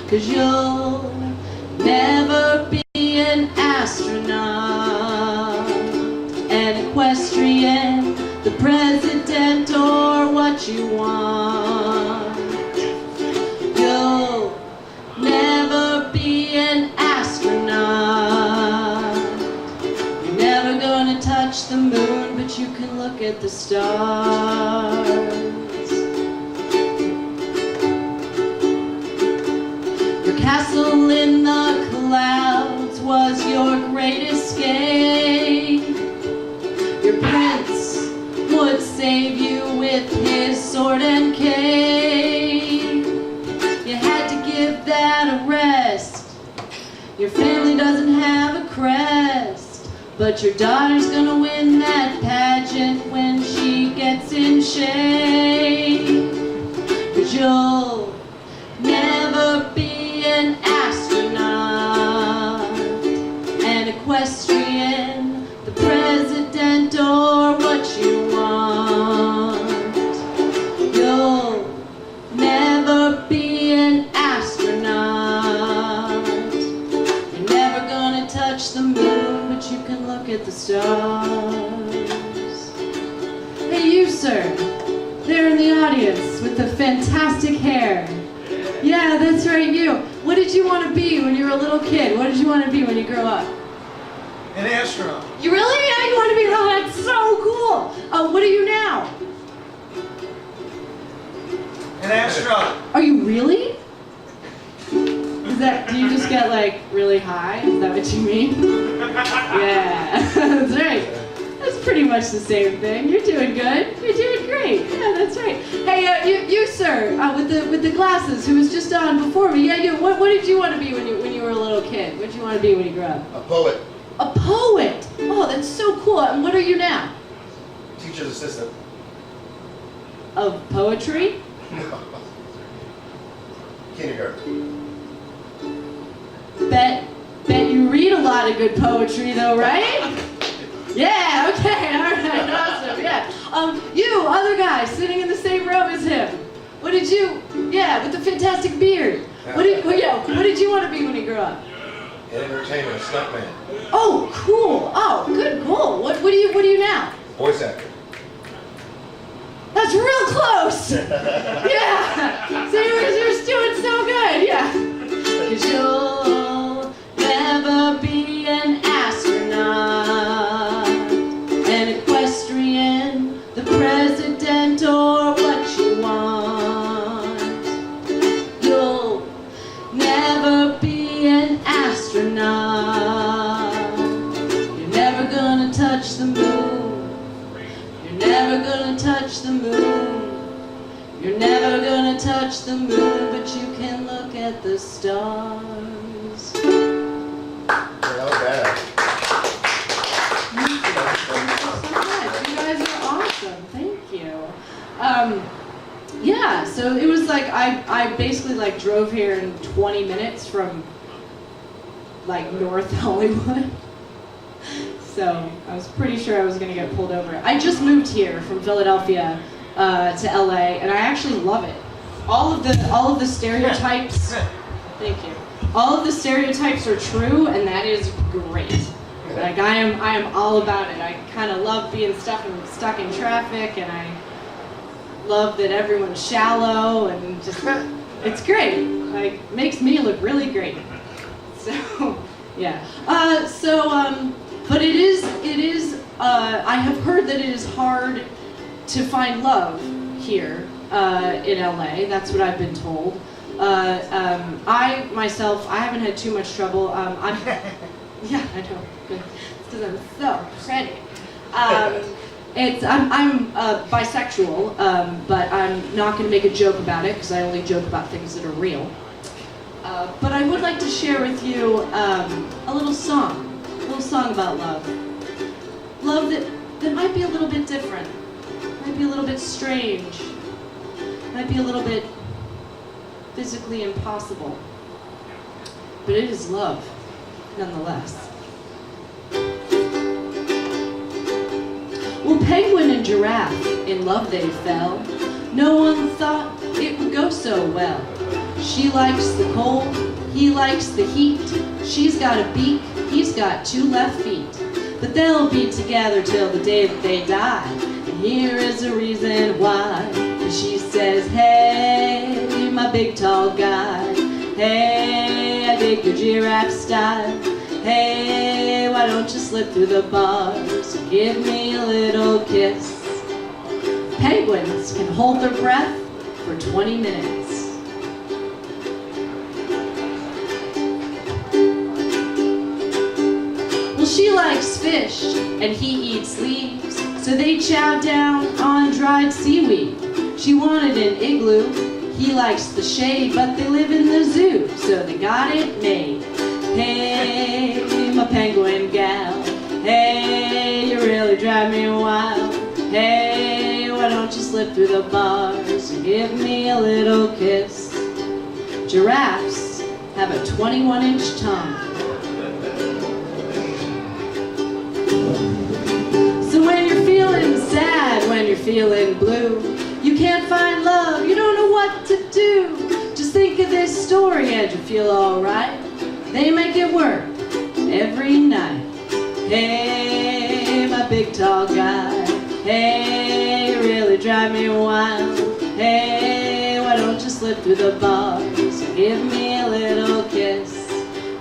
'Cause you'll never be an astronaut, an equestrian, the president, or what you want. You'll never be an astronaut. You're never gonna touch the moon, but you can look at the stars. Your castle in the clouds was your great escape. Your prince would save you with his sword and cape. You had to give that a rest. Your family doesn't have a crest, but your daughter's gonna win that pageant when she gets in shape. 'Cause you'll never be an astronaut, an equestrian, the president, or what you want. You'll never be an astronaut. You're never gonna touch the moon, but you can look at the stars. Hey, you, sir, there in the audience with the fantastic hair. Yeah, that's right, you. What did you want to be when you were a little kid? What did you want to be when you grow up? An astronaut. You really? Yeah, you want to be? Oh, that's so cool. What are you now? An astronaut. Are you really? Do you just get like really high? Is that what you mean? Yeah, that's right. That's pretty much the same thing. You're doing good. You're doing great. Yeah, that's right. Hey, you sir, with the glasses, who was just on before me. Yeah, you. What did you want to be when you were a little kid? What did you want to be when you grew up? A poet. A poet. Oh, that's so cool. And what are you now? Teacher's assistant. Of poetry? Kindergarten. Bet you read a lot of good poetry though, right? Yeah, okay, alright, awesome, yeah. You, other guy, sitting in the same row as him. What did you, with the fantastic beard. What did you want to be when you grew up? An entertainer, stuntman. Oh, cool. Oh, good goal. What are you now? Voice actor. That's real close. Yeah. So you're doing so good, yeah. 'Cause you'll never be an astronaut, an equestrian, the president, or what you want. You'll never touch the moon. You're never gonna touch the moon. You're never gonna touch the moon, but you can look at the stars. That was bad. You guys are awesome. Thank you. Yeah, so it was like I basically like drove here in 20 minutes from like North Hollywood. So I was pretty sure I was gonna get pulled over. I just moved here from Philadelphia to LA, and I actually love it. All of the stereotypes. Thank you. All of the stereotypes are true, and that is great. Like I am all about it. I kind of love being stuck in traffic, and I love that everyone's shallow, and just it's great. Like makes me look really great. So yeah. But it is. I have heard that it is hard to find love here in LA. That's what I've been told. I myself, I haven't had too much trouble. Yeah, I know. It's because I'm so pretty. I'm bisexual, but I'm not going to make a joke about it because I only joke about things that are real. But I would like to share with you a little song about love. Love that might be a little bit different, might be a little bit strange, might be a little bit physically impossible, but it is love, nonetheless. Well, penguin and giraffe, in love they fell. No one thought it would go so well. She likes the cold, he likes the heat. She's got a beak, he's got 2 left feet. But they'll be together till the day that they die. And here is the reason why. And she says, hey, my big tall guy. Hey, I dig your giraffe style. Hey, why don't you slip through the bars and give me a little kiss? Penguins can hold their breath for 20 minutes. Well, she likes fish and he eats leaves, so they chow down on dried seaweed. She wanted an igloo, he likes the shade, but they live in the zoo, so they got it made. Hey, my penguin gal. Hey, you really drive me wild. Hey, why don't you slip through the bars and give me a little kiss? Giraffes have a 21-inch tongue. So when you're feeling sad, when you're feeling blue, you can't find love, you don't know what to do. Just think of this story and you feel alright. They make it work every night. Hey, my big tall guy. Hey, you really drive me wild. Hey, why don't you slip through the bars and give me a little kiss?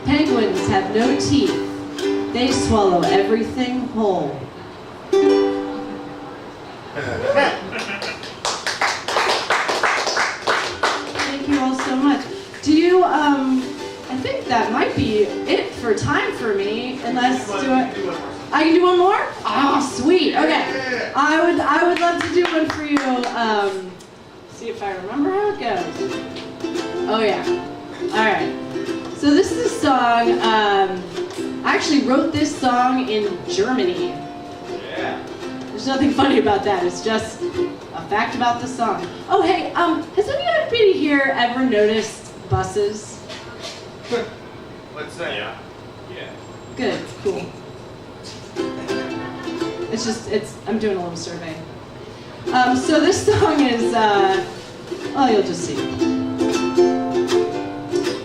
Penguins have no teeth. They swallow everything whole. Thank you all so much. Do you, I think that might be it for time for me, unless, I can do one more? Oh, sweet, okay. I would love to do one for you. See if I remember how it goes. Oh yeah, all right. So this is a song, I actually wrote this song in Germany. Yeah. There's nothing funny about that, it's just a fact about the song. Oh hey, has anybody here ever noticed buses? What's that? Yeah. Yeah. Good, cool. I'm doing a little survey. So this song is, well, you'll just see.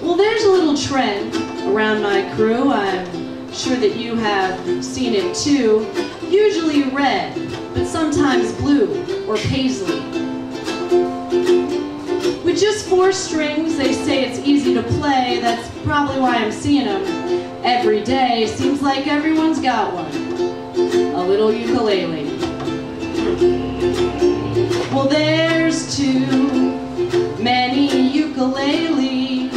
Well, there's a little trend around my crew. I'm sure that you have seen it too. Usually red, but sometimes blue or paisley. With just 4 strings, they say it's easy to play. That's probably why I'm seeing them every day. Seems like everyone's got one. A little ukulele. Well, there's too many ukuleles.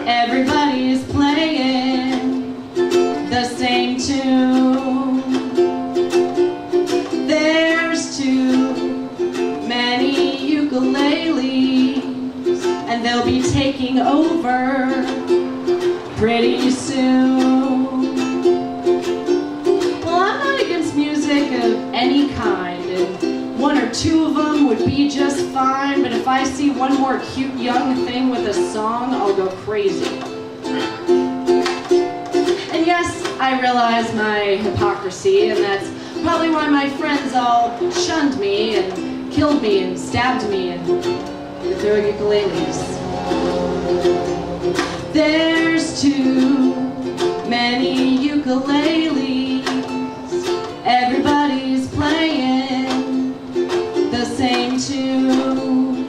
Everybody's playing the same tune. two of them would be just fine, but if I see one more cute young thing with a song, I'll go crazy. And yes, I realize my hypocrisy, and that's probably why my friends all shunned me and killed me and stabbed me and with their ukuleles. There's too many ukuleles. Everybody's playing the same tune.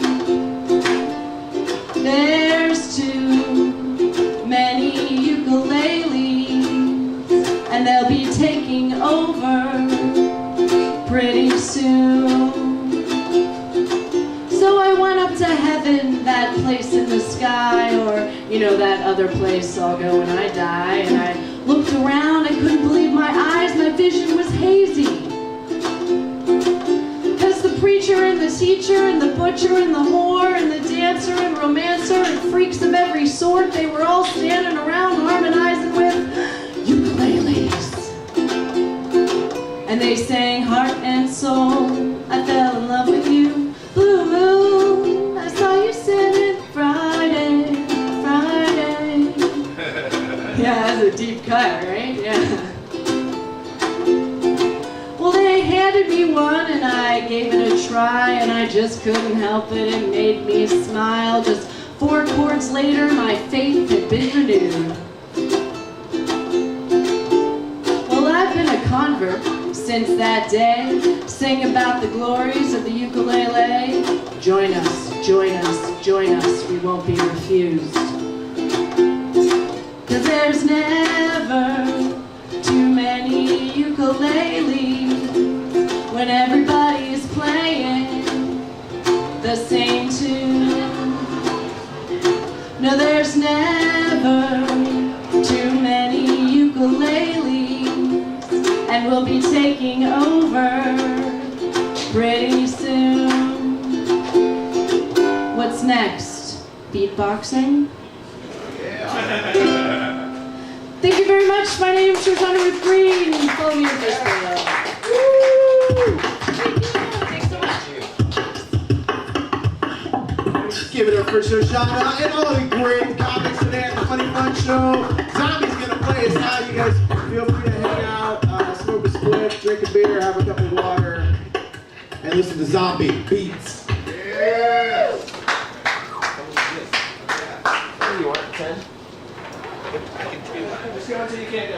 There's too many ukuleles, and they'll be taking over pretty soon. So I went up to heaven, that place in the sky, or you know, that other place I'll go when I die, and I looked around, I couldn't believe my eyes, my vision was hazy. Cause the preacher and the teacher and the butcher and the whore and the dancer and romancer and freaks of every sort, they were all standing around harmonizing with ukuleles. And they sang heart and soul, I fell in love with you. Blue moon, I saw you singing Friday, Friday. Yeah, that's a deep cut, right? Yeah. Well, they handed me one and I gave it a try, and I just couldn't help it. It made me smile. Just 4 chords later, my faith had been renewed. Well, I've been a convert since that day. Sing about the glories of the ukulele. Join us, join us, join us. We won't be refused. Cause there's never too many ukuleles when everybody's playing the same tune. No, there's never too many ukuleles, and we'll be taking over pretty soon. What's next? Beatboxing? Thank you very much. My name is Shoshanna Ruth Green. Follow me on Facebook. Thanks so much. Give it up for Shoshanna and all the great comics today at the Funny Fun Show. Zombie's gonna play us out. You guys feel free to hang out, smoke a split, drink a beer, have a cup of water, and listen to Zom-B beats. Yeah. You want 10? I can do that. Just go until you can't go.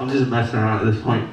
I'm just messing around at this point.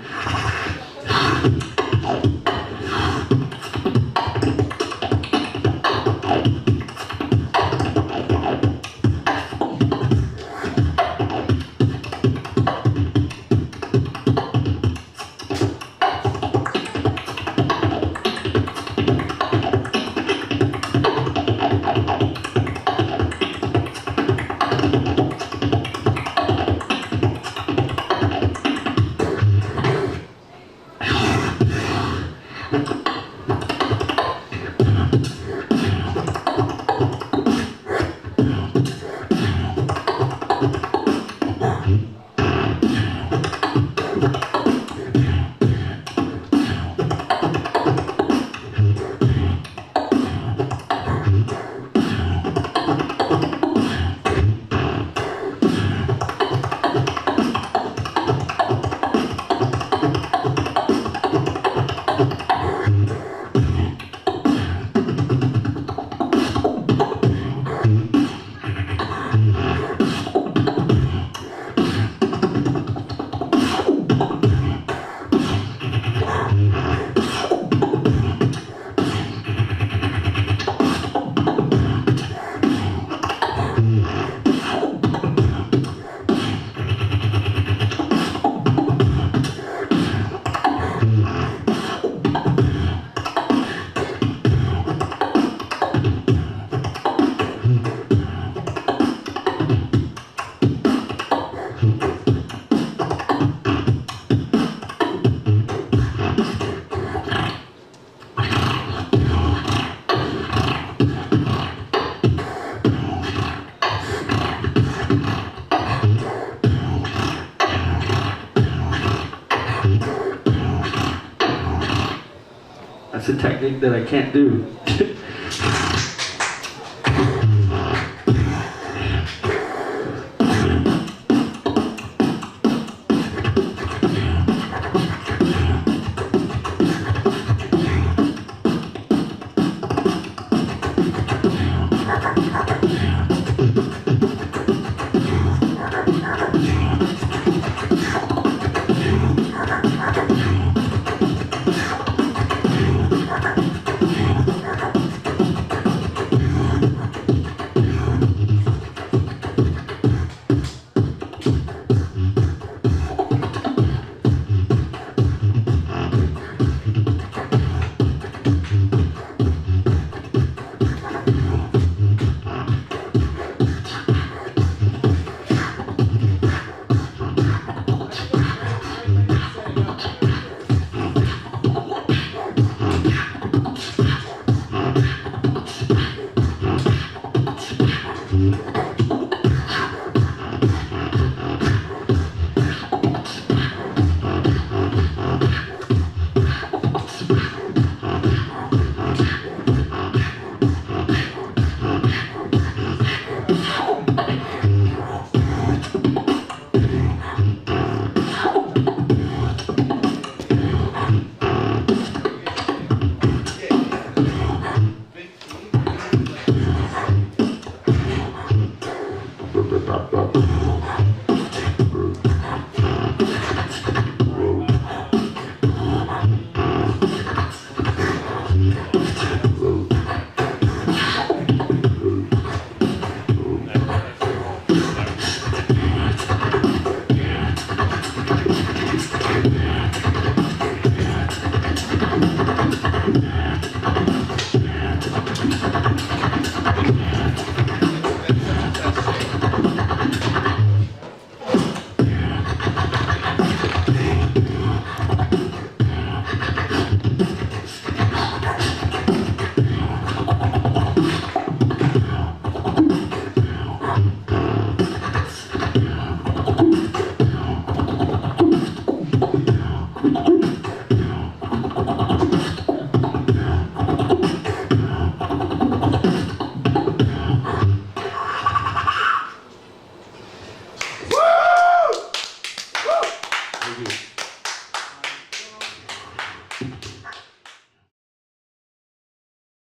That's a technique that I can't do. Bye.